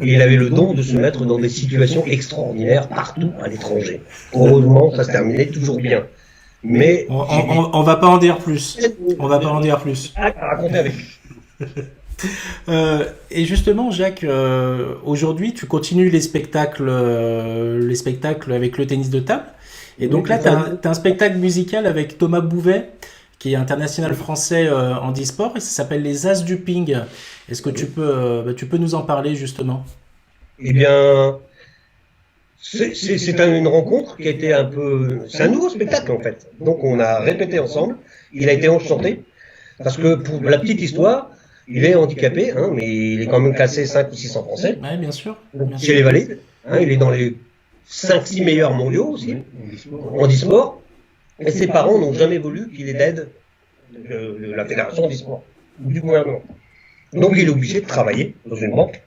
Et il avait le don de se mettre dans des situations extraordinaires partout à l'étranger. Heureusement, ça se terminait toujours bien. Mais on va pas en dire plus. On va pas en dire plus. À raconter avec lui. Et justement, Jacques, aujourd'hui, tu continues les spectacles avec le tennis de table. Et donc là, tu as un spectacle musical avec Thomas Bouvet, qui est international français en e-sport, et ça s'appelle Les As du Ping. Est-ce que tu peux nous en parler justement? Eh bien, c'est une rencontre qui a été un peu... C'est un nouveau spectacle en fait. Donc on a répété ensemble, il a été enchanté, parce que pour la petite histoire, il est handicapé, hein, mais il est quand même classé 5 ou 600 français. Oui, bien sûr. Chez les valides, hein, il est dans les 5-6 meilleurs mondiaux aussi, en e-sport. Et ses parents n'ont jamais voulu qu'il ait d'aide de la fédération d'e-sport, ou du gouvernement. Donc il est obligé de travailler dans une banque,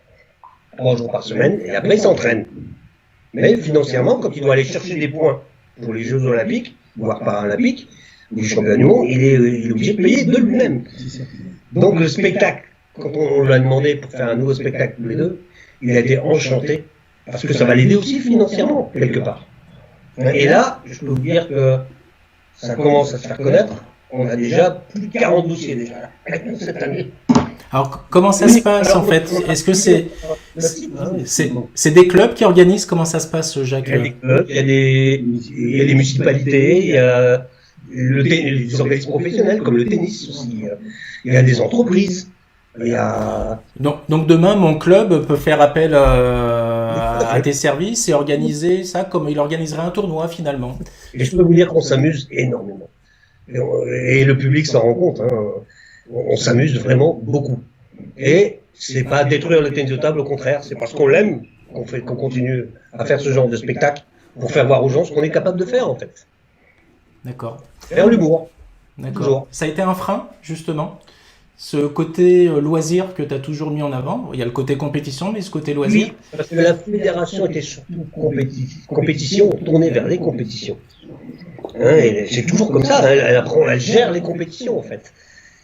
3 jours par semaine, et après il s'entraîne. Mais financièrement, quand il doit aller chercher des points pour les Jeux Olympiques, voire Paralympiques, ou les championnats du monde, il est obligé de payer de lui-même. Donc le spectacle, quand on lui a demandé pour faire un nouveau spectacle tous les deux, il a été enchanté, parce que ça va l'aider aussi financièrement, quelque part. Et là, je peux vous dire que ça commence à se faire connaître. On a déjà plus de 40 dossiers déjà là, cette année. Alors, comment ça se passe en fait? Est-ce que c'est des clubs qui organisent? Comment ça se passe, Jacques? Il y a des clubs, il y a des municipalités, il y a les organismes professionnels comme le tennis aussi. Il y a des entreprises. Il y a... Donc demain, mon club peut faire appel à tes services et organiser ça comme il organiserait un tournoi finalement. Et je peux vous dire qu'on s'amuse énormément. Et le public s'en rend compte. Hein. On s'amuse vraiment beaucoup. Et c'est pas détruire le tennis de table, au contraire, c'est parce qu'on l'aime qu'on continue à faire ce genre de spectacle pour faire voir aux gens ce qu'on est capable de faire en fait. D'accord. Faire l'humour. D'accord. Toujours. Ça a été un frein justement? Ce côté loisir que tu as toujours mis en avant, il y a le côté compétition, mais ce côté loisir. Oui, parce que la fédération était surtout compétition, tournée vers les compétitions. Hein, et c'est toujours comme ça, hein, elle gère les compétitions en fait.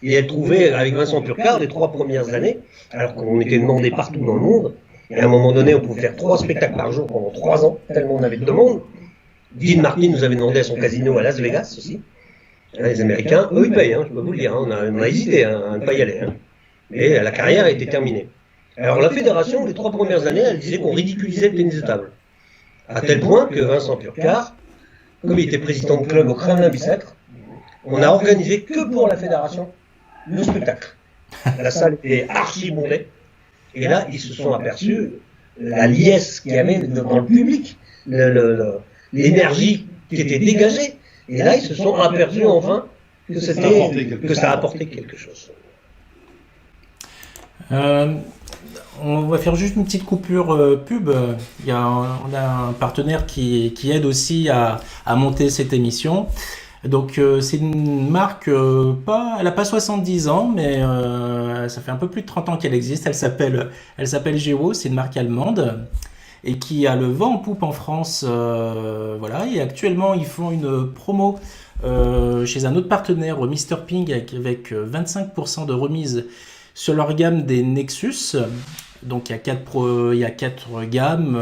Et elle trouvait, avec Vincent Purcard, les 3 premières années, alors qu'on était demandé partout dans le monde, et à un moment donné, on pouvait faire 3 spectacles par jour pendant 3 ans, tellement on avait de demandes. Dean Martin nous avait demandé à son casino à Las Vegas aussi. Les Américains, eux, ils payent, hein, je peux vous le dire. Hein, on a hésité à ne pas y aller. Hein. Mais la carrière était terminée. Alors la fédération, les 3 premières années, elle disait qu'on ridiculisait le tennis de table. À tel point que Vincent Purcard, comme il était président de club au Kremlin-Bicêtre, on a organisé que pour la fédération le spectacle. La salle était archi bondée. Et là, ils se sont aperçus la liesse qu'il y avait dans le public, l'énergie qui était dégagée. Et là, ils se sont aperçus enfin que ça apportait quelque chose. On va faire juste une petite coupure pub. On a un partenaire qui aide aussi à monter cette émission. Donc c'est une marque, elle n'a pas 70 ans, mais ça fait un peu plus de 30 ans qu'elle existe. Elle s'appelle Geo, c'est une marque allemande et qui a le vent en poupe en France. Voilà. Et actuellement, ils font une promo chez un autre partenaire, Mr. Ping, avec 25% de remise sur leur gamme des Nexus. Donc il y a 4 gammes,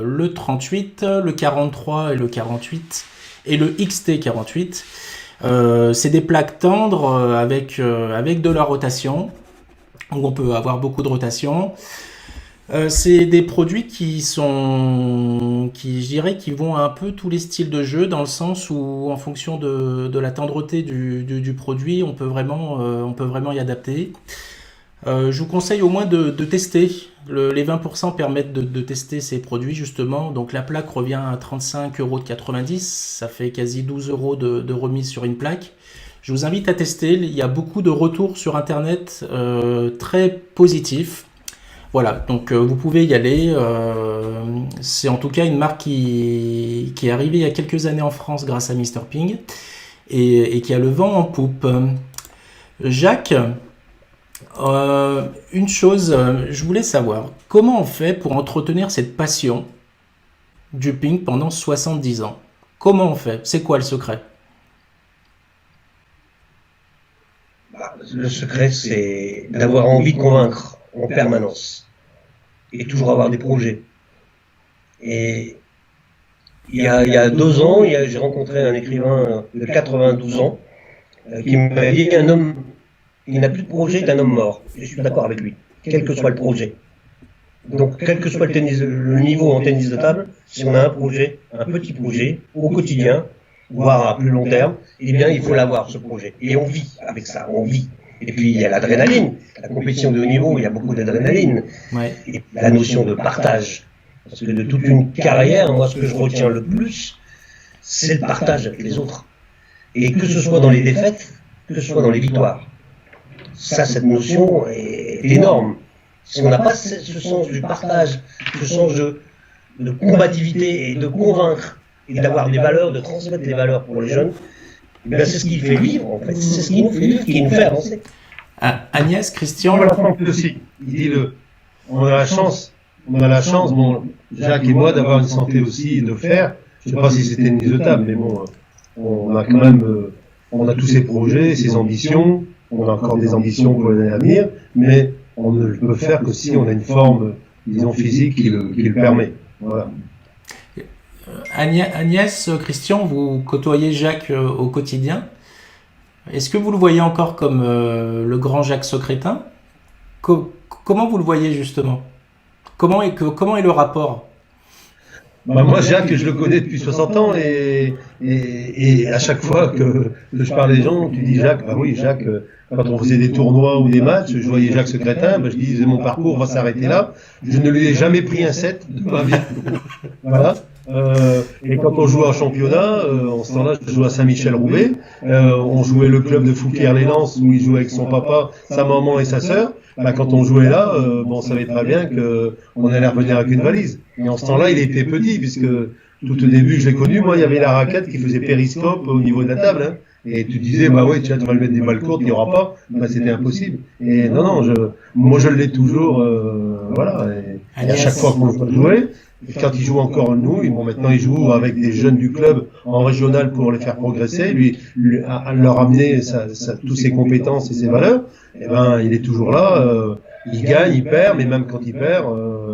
le 38, le 43 et le 48 et le XT48. C'est des plaques tendres avec de la rotation, où on peut avoir beaucoup de rotation. C'est des produits je dirais, qui vont à un peu tous les styles de jeu, dans le sens où, en fonction de la tendreté du produit, on peut vraiment y adapter. Je vous conseille au moins de tester. Les 20% permettent de tester ces produits justement. Donc la plaque revient à 35,90 €. Ça fait quasi 12 € de remise sur une plaque. Je vous invite à tester. Il y a beaucoup de retours sur internet très positifs. Voilà, donc vous pouvez y aller. C'est en tout cas une marque qui est arrivée il y a quelques années en France grâce à Mr. Ping et qui a le vent en poupe. Jacques, une chose, je voulais savoir, comment on fait pour entretenir cette passion du ping pendant 70 ans? Comment on fait? C'est quoi le secret? Le secret, c'est d'avoir envie de convaincre en permanence et toujours avoir des projets. Et il y a 2 ans, j'ai rencontré un écrivain de 92 ans qui m'a dit qu'un homme, il n'a plus de projet qu'un homme mort. Et je suis d'accord avec lui, quel que soit le projet. Donc, quel que soit le niveau en tennis de table, si on a un projet, un petit projet, au quotidien, voire à plus long terme, eh bien, il faut l'avoir, ce projet. Et on vit avec ça, on vit. Et puis, il y a l'adrénaline. La compétition de haut niveau, il y a beaucoup d'adrénaline. Ouais. Et la notion de partage. Parce que de toute une carrière, moi, ce que je retiens le plus, c'est le partage avec les autres. Et que ce soit dans les défaites, que ce soit dans les victoires. Ça, cette notion est énorme. Si on n'a pas ce sens du partage, ce sens de combativité et de convaincre, et d'avoir des valeurs, de transmettre des valeurs pour les jeunes, eh bien, c'est ce qui fait vivre, en fait. C'est ce qui nous fait vivre, qui nous fait avancer. Agnès, Christian, On l'a aussi. Il dit on a la chance on a la chance, bon, Jacques et moi, d'avoir une santé aussi, de faire. Je sais pas si c'était une mise de table, mais bon, on a quand même, on a tous ces projets, ces ambitions. On a encore des ambitions pour les années à venir, mais on ne le peut faire que si on a une forme, disons, physique qui le permet. Voilà. Agnès, Christian, vous côtoyez Jacques au quotidien. Est-ce que vous le voyez encore comme le grand Jacques Secrétin? Comment vous le voyez justement? Comment est le rapport? Bah, moi, Jacques, je le connais depuis 60 ans et à chaque fois que je parle des gens, tu dis Jacques, bah oui, Jacques, quand on faisait des tournois ou des matchs, je voyais Jacques Secrétin, bah, je disais mon parcours va s'arrêter là. Je ne lui ai jamais pris un set de ma vie. Voilà. Et quand on jouait en championnat, en ce temps-là, je jouais à Saint-Michel-Roubaix. On jouait le club de Fouquier-les-Lances où il jouait avec son papa, sa maman et sa sœur. Bah, quand on jouait là, on savait très bien que on allait revenir avec une valise. Et en ce temps-là, il était petit puisque tout au début, je l'ai connu. Moi, il y avait la raquette qui faisait périscope au niveau de la table. Hein. Et tu disais, bah ouais, tiens, tu vas le mettre des balles courtes, il n'y aura pas. Bah, c'était impossible. Et non, moi, je l'ai toujours, voilà. Et à chaque fois qu'on jouait, quand il joue encore nous, maintenant il joue avec des jeunes du club en régional pour les faire progresser, lui à leur amener toutes ses compétences et ses valeurs, et ben il est toujours là, il gagne, il perd, mais même quand il perd,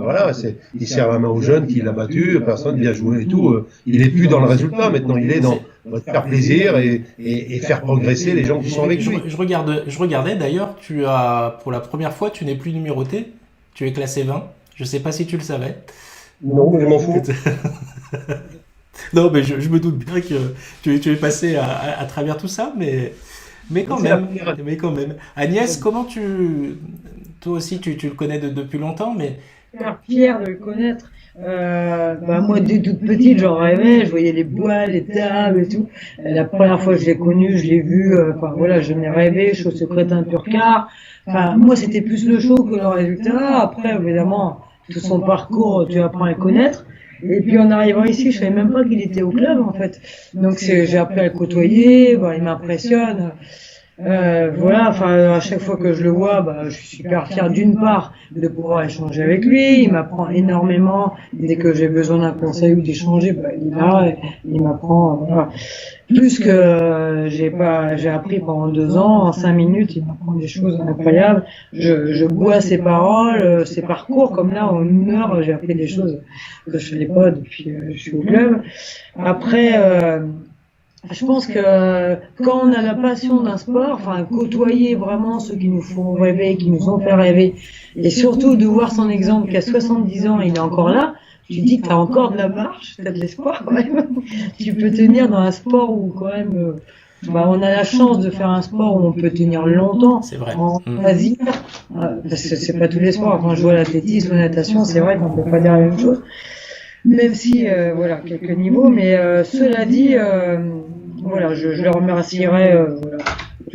voilà, il serre la main aux jeunes qu'il a battu, personne bien joué et tout, il est plus dans le résultat, maintenant il est dans faire plaisir et faire progresser les gens qui sont avec lui. Je regardais d'ailleurs, pour la première fois, tu n'es plus numéroté, tu es classé 20, je sais pas si tu le savais. Non, mais je m'en fous. Non, mais je me doute bien que tu es passé à travers tout ça, mais quand même. Agnès, comment toi aussi, tu le connais depuis longtemps, mais... Fier de le connaître. Moi, dès toute petite, j'en rêvais, je voyais les bois, les tables et tout. La première fois que je l'ai connu, je l'ai vu, voilà, je n'ai rêvé, chose secrétin Purcar. Enfin, moi, c'était plus le show que le résultat. Après, évidemment, tout son parcours, tu apprends à le connaître. Et puis en arrivant ici, je savais même pas qu'il était au club en fait. Donc j'ai appris à le côtoyer, il m'impressionne. Voilà, à chaque fois que je le vois, je suis super fier d'une part de pouvoir échanger avec lui. Il m'apprend énormément. Dès que j'ai besoin d'un conseil ou d'échanger, il est là, et il m'apprend. Voilà. Plus que j'ai appris pendant 2 ans, en 5 minutes, il m'apprend des choses incroyables. Je bois ses paroles, ses parcours, comme là, en 1 heure, j'ai appris des choses que je ne savais pas depuis que je suis au club. Après, je pense que quand on a la passion d'un sport, côtoyer vraiment ceux qui nous font rêver, qui nous ont fait rêver, et surtout de voir son exemple qu'à 70 ans, il est encore là, tu te dis que tu as encore de la marche, tu as de l'espoir quand même. Tu peux tenir dans un sport où quand même, on a la chance de faire un sport où on peut tenir longtemps. C'est vrai. En loisir, parce que c'est pas tous les sports. Quand je vois l'athlétisme, la natation, c'est vrai qu'on peut pas dire la même chose. Même si, quelques niveaux, mais cela dit, je le remercierai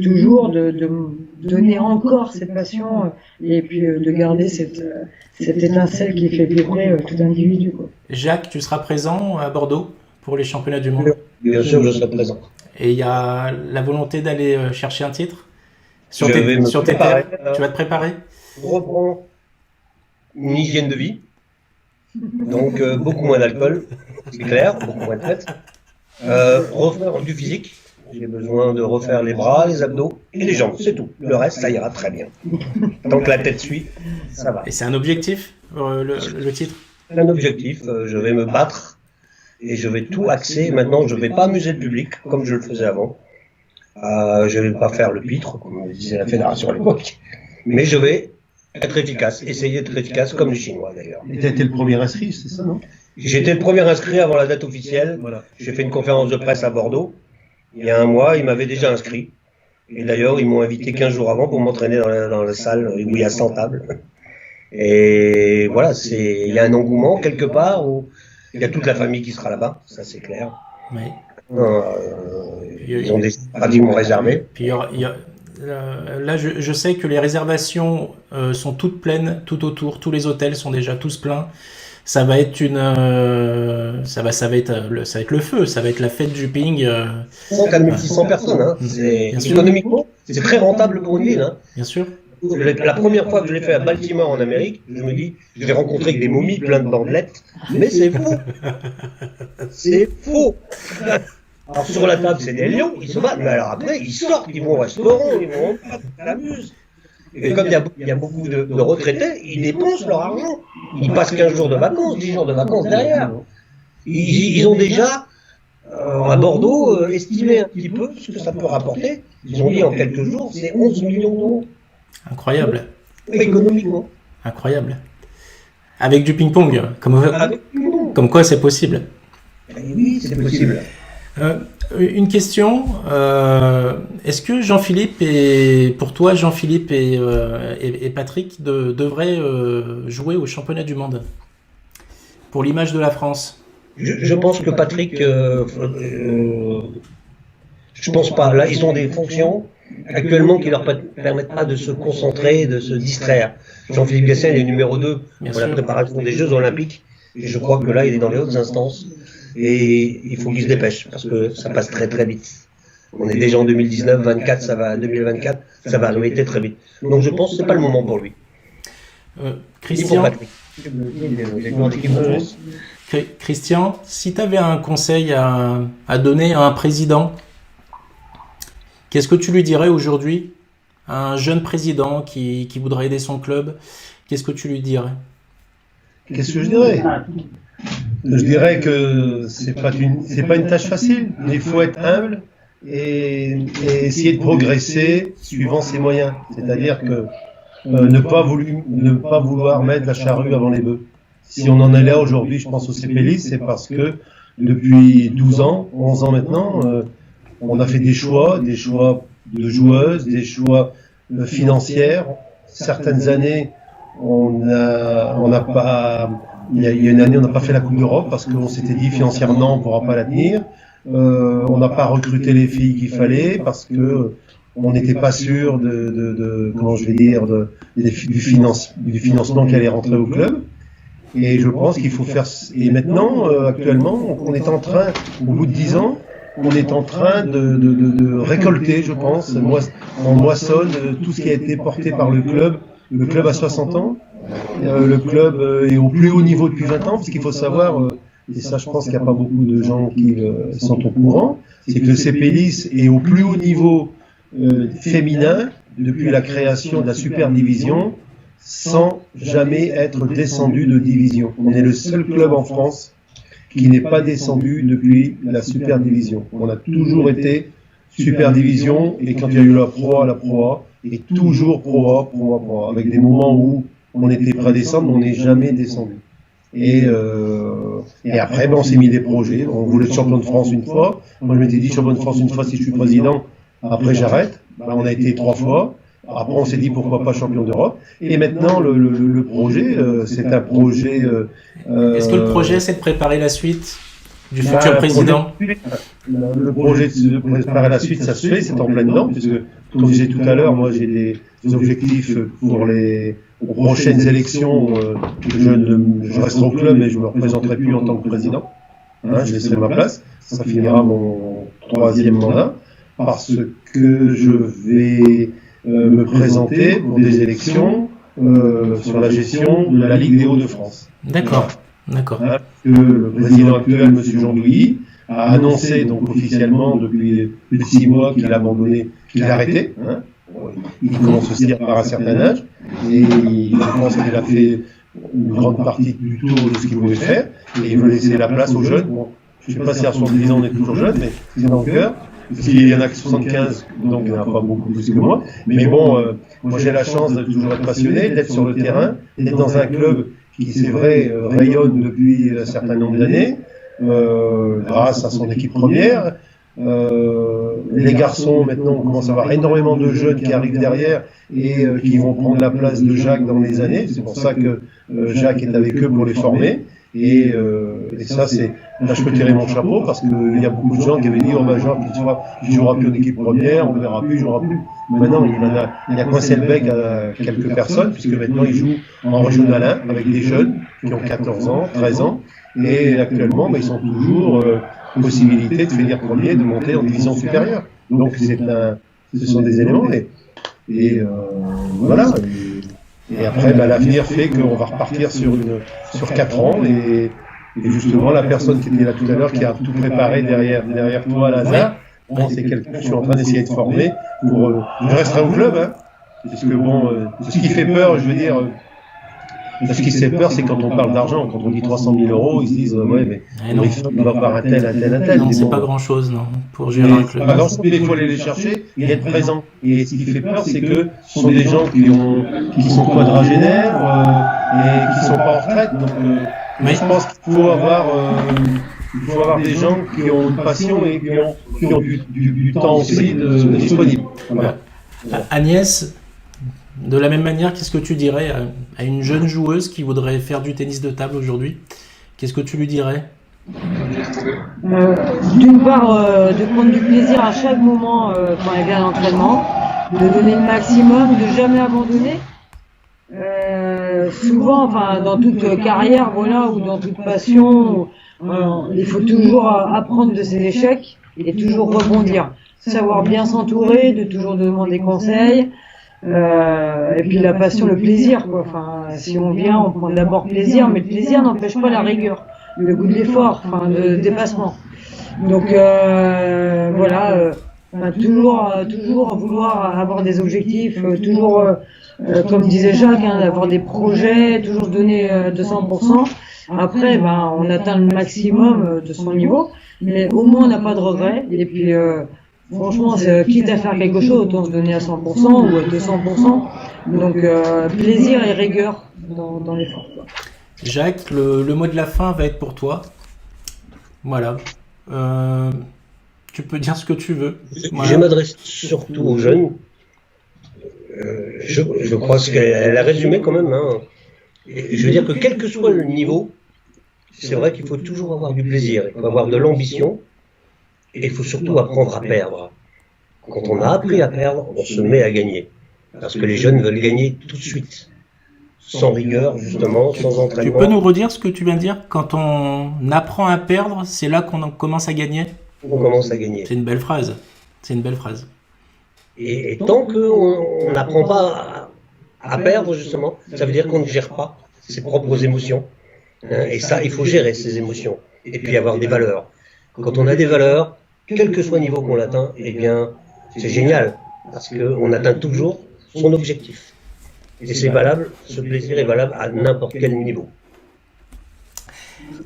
toujours de me donner encore cette passion et puis de garder cette étincelle qui fait vibrer tout individu. Quoi. Jacques, tu seras présent à Bordeaux pour les championnats du monde? Bien sûr, je serai présent. Et il y a la volonté d'aller chercher un titre sur tes terres. Tu vas te préparer? Je reprends une hygiène de vie. Donc beaucoup moins d'alcool, c'est clair, beaucoup moins de fêtes. Refaire du physique, j'ai besoin de refaire les bras, les abdos et les jambes, c'est tout. Le reste, ça ira très bien. Tant que la tête suit, ça va. Et c'est un objectif, le titre? C'est un objectif, je vais me battre et je vais tout axer. Maintenant, je ne vais pas amuser le public comme je le faisais avant. Je ne vais pas faire le pitre, comme disait la fédération à l'époque, mais je vais être efficace, essayer d'être efficace comme les Chinois d'ailleurs. Et tu as été le premier inscrit, c'est ça, non? J'ai été le premier inscrit avant la date officielle. Voilà. J'ai fait une conférence de presse à Bordeaux. Il y a 1 mois, ils m'avaient déjà inscrit. Et d'ailleurs, ils m'ont invité 15 jours avant pour m'entraîner dans la salle où il y a 100 tables. Et voilà, il y a un engouement quelque part où il y a toute la famille qui sera là-bas, ça c'est clair. Oui. Ils ont des pratiquement réservés. Puis là, je sais que les réservations sont toutes pleines, tout autour. Tous les hôtels sont déjà tous pleins. Ça va être ça va être le feu. Ça va être la fête du ping. 100 à 1600 personnes. Hein. Économiquement, c'est très rentable pour une ville. Hein. Bien sûr. La première fois que je l'ai fait à Baltimore en Amérique, je me dis, je vais rencontrer des momies pleines de bandelettes, mais c'est faux. C'est faux. Alors sur la table, c'est des lions, ils se battent, mais alors après, ils sortent, ils vont au restaurant, ils vont en boîte, ils s'amusent. Et comme il y a beaucoup de retraités, ils dépensent leur argent. Ils passent 15 jours de vacances, 10 jours de vacances derrière. Ils ont déjà, à Bordeaux, estimé un petit peu ce que ça peut rapporter. Ils ont dit en quelques jours, c'est 11 millions d'euros. Incroyable. Économiquement. Incroyable. Avec du ping-pong, comme quoi c'est possible. Et oui, c'est possible. Une question, est-ce que Jean-Philippe pour toi, Jean-Philippe et Patrick devraient jouer au championnat du monde pour l'image de la France? Je pense que Patrick, je pense pas. Là, ils ont des fonctions actuellement qui leur permettent pas de se concentrer, de se distraire. Jean-Philippe Gessel est numéro 2 pour la préparation des Jeux Olympiques. Et je crois que là, il est dans les hautes instances. Et il faut qu'il se dépêche parce que ça passe très très vite. On est déjà en 2019, 24, ça va 2024, ça va arriver très vite. Donc je pense que c'est pas le moment pour lui. Christian, Christian, si tu avais un conseil à donner à un président, qu'est-ce que tu lui dirais aujourd'hui à un jeune président qui voudrait aider son club? Qu'est-ce que tu lui dirais? Qu'est-ce que je dirais? Je dirais que c'est pas une tâche facile, mais il faut être humble et essayer de progresser suivant ses moyens. C'est-à-dire que ne pas vouloir mettre la charrue avant les bœufs. Si on en est là aujourd'hui, je pense au CPLIS, c'est parce que depuis 12 ans, 11 ans maintenant, on a fait des choix de joueuses, des choix financières. Certaines années, on n'a pas. Il y a une année, on n'a pas fait la Coupe d'Europe parce qu'on s'était dit financièrement, on ne pourra pas la tenir. On n'a pas recruté les filles qu'il fallait parce que on n'était pas sûr comment je vais dire, du financement qui allait rentrer au club. Et je pense qu'il faut faire. Et maintenant, actuellement, on est en train, au bout de 10 ans, on est en train de récolter, je pense. On moissonne tout ce qui a été porté par le club. Le club a 60 ans. Le club est au plus haut niveau depuis 20 ans, parce qu'il faut savoir, et ça je pense qu'il n'y a pas beaucoup de gens qui sont au courant, c'est que le CPLIS est au plus haut niveau féminin depuis la création de la Super Division, sans jamais être descendu de division. On est le seul club en France qui n'est pas descendu depuis la Super Division. On a toujours été Super Division, et quand il y a eu la Pro A, et toujours Pro A, avec des moments où on était prêt à descendre, mais on n'est jamais descendu. Et après, on s'est mis des projets. On voulait être champion de France une fois. Moi, je m'étais dit champion de France une fois si je suis président. Après, j'arrête. On a été 3 fois. Après, on s'est dit pourquoi pas champion d'Europe. Et maintenant, le projet, c'est un projet. Est-ce que le projet, c'est de préparer la suite du futur président? Le projet de préparer la suite, ça se fait, c'est en plein dedans, puisque, comme je disais tout à l'heure, moi j'ai des objectifs pour les prochaines élections. Je reste au club, mais je ne me représenterai plus en tant que président. Je laisserai ma place. Ça finira mon 3e mandat, parce que je vais me présenter pour des élections sur la gestion de la Ligue des Hauts-de-France. D'accord. D'accord. Le président actuel, M. Jean Douilly, a annoncé donc officiellement depuis plus de 6 mois qu'il a abandonné, qu'il a arrêté. Il commence aussi à avoir un certain âge, et je pense qu'il a fait une grande partie du tour de ce qu'il pouvait faire, et il veut laisser la place aux jeunes. Bon, je ne sais pas si à 70 ans on est toujours jeune, mais c'est dans le cœur. Parce qu'il y en a que 75, donc il n'y en a pas beaucoup plus que moi. Mais bon, moi j'ai la chance de toujours être passionné, d'être sur le terrain, d'être dans un club qui, c'est vrai, rayonne depuis un certain nombre d'années, grâce à son équipe première. Les garçons, maintenant, on commence à avoir énormément de jeunes qui arrivent derrière et qui vont prendre la place de Jacques dans les années. C'est pour ça que Jacques est avec eux pour les former. Et ça, là, je peux tirer mon chapeau parce qu'il y a beaucoup de gens qui avaient dit, oh ben Jacques, il jouera plus en équipe première, on ne verra plus, il jouera plus. Maintenant, il a coincé le bec à quelques personnes, puisque maintenant, il joue en régional 1 avec des jeunes qui ont 14 ans, 13 ans. Et actuellement, ils sont toujours possibilité de finir premier, de monter en division supérieure. Donc, ce sont des éléments. Et voilà. Et après, l'avenir fait qu'on va repartir sur 4 ans. Et justement, la personne qui était là tout à l'heure, qui a tout préparé derrière toi, Lazare, bon, c'est quelqu'un que je suis en train d'essayer de former. Je resterai au club, hein, parce que bon, ce qui fait peur, je veux dire. Ce qui fait peur, c'est quand on parle d'argent. Quand on dit 300 000 euros, ils se disent ouais, mais il va par un tel. Non, c'est pas grand-chose, non, pour gérer un club. Alors, il faut aller les chercher et être présent. Et ce qui fait peur, c'est que ce sont des gens qui sont quadragénaires et qui sont pas en retraite. Donc, je pense qu'il faut avoir des gens qui ont une passion et qui ont du temps aussi disponible. Voilà. Agnès, de la même manière, qu'est-ce que tu dirais à une jeune joueuse qui voudrait faire du tennis de table aujourd'hui? Qu'est-ce que tu lui dirais? D'une part, de prendre du plaisir à chaque moment quand elle vient à l'entraînement, de donner le maximum, de jamais abandonner. Souvent, enfin, dans toute carrière, voilà, ou dans toute passion, il faut toujours apprendre de ses échecs et toujours rebondir. Savoir bien s'entourer, de toujours demander conseil. Et puis la passion, le plaisir, quoi. Enfin, si on vient, on prend d'abord plaisir, mais le plaisir n'empêche pas la rigueur, le goût de l'effort, enfin, le dépassement. Donc voilà, toujours vouloir avoir des objectifs, toujours, comme disait Jacques, hein, avoir des projets, toujours se donner 200%. Après, on atteint le maximum de son niveau, mais au moins on n'a pas de regrets. Et puis franchement, quitte à faire quelque chose, autant se donner à 100% ou à 200%. Donc, plaisir et rigueur dans l'effort. Jacques, le mot de la fin va être pour toi. Voilà. Tu peux dire ce que tu veux. Voilà. Je m'adresse surtout aux jeunes. Je crois qu'elle a résumé quand même. Hein. Et je veux dire que quel que soit le niveau, c'est vrai qu'il faut toujours avoir du plaisir, il faut avoir de l'ambition. Et il faut surtout apprendre à perdre. Quand on a appris à perdre, on se met à gagner. Parce que les jeunes veulent gagner tout de suite. Sans rigueur, justement, sans entraînement. Tu peux nous redire ce que tu viens de dire? Quand on apprend à perdre, c'est là qu'on commence à gagner? On commence à gagner. C'est une belle phrase. C'est une belle phrase. Et tant qu'on n'apprend pas à perdre, justement, ça veut dire qu'on ne gère pas ses propres émotions. Et ça, il faut gérer ses émotions. Et puis avoir des valeurs. Quand on a des valeurs, quel que soit le niveau qu'on atteint, eh bien, c'est génial, parce qu'on atteint toujours son objectif. Et c'est valable, ce plaisir est valable à n'importe quel niveau.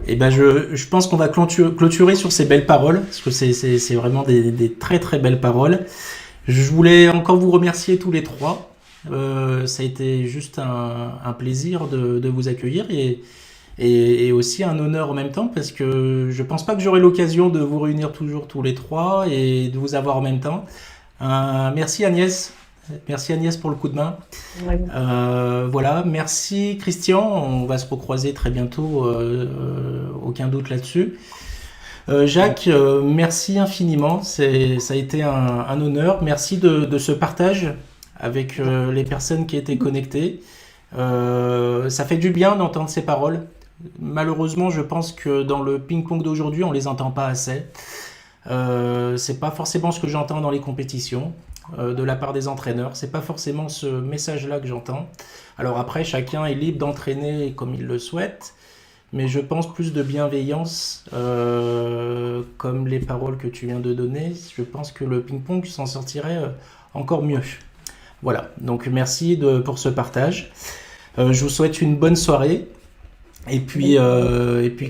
Et je pense qu'on va clôturer sur ces belles paroles, parce que c'est vraiment des très très belles paroles. Je voulais encore vous remercier tous les trois. Ça a été juste un plaisir de vous accueillir et aussi un honneur en même temps, parce que je pense pas que j'aurai l'occasion de vous réunir toujours tous les trois et de vous avoir en même temps. Merci Agnès pour le coup de main. Ouais. Voilà, merci Christian, on va se recroiser très bientôt, aucun doute là-dessus. Jacques, merci infiniment, ça a été un honneur. Merci de ce partage avec les personnes qui étaient connectées. Ça fait du bien d'entendre ces paroles. Malheureusement, je pense que dans le ping-pong d'aujourd'hui, on les entend pas assez. C'est pas forcément ce que j'entends dans les compétitions de la part des entraîneurs. C'est pas forcément ce message-là que j'entends. Alors après, chacun est libre d'entraîner comme il le souhaite, mais je pense plus de bienveillance, comme les paroles que tu viens de donner. Je pense que le ping-pong s'en sortirait encore mieux. Voilà. Donc merci pour ce partage. Je vous souhaite une bonne soirée. Et puis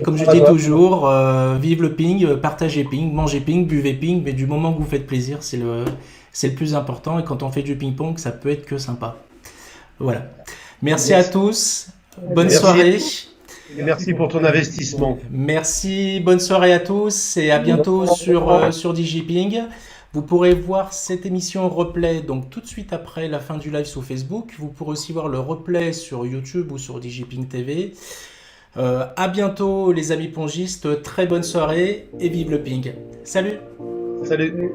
comme je dis toujours, vive le ping, partagez ping, mangez ping, buvez ping, mais du moment que vous faites plaisir, c'est le plus important. Et quand on fait du ping-pong, ça peut être que sympa. Voilà. Merci à tous. Bonne soirée. Et merci pour ton investissement. Merci. Bonne soirée à tous et à bientôt sur DigiPing. Vous pourrez voir cette émission en replay donc tout de suite après la fin du live sur Facebook. Vous pourrez aussi voir le replay sur YouTube ou sur DigiPing TV. À bientôt les amis pongistes, très bonne soirée et vive le ping. Salut. Salut.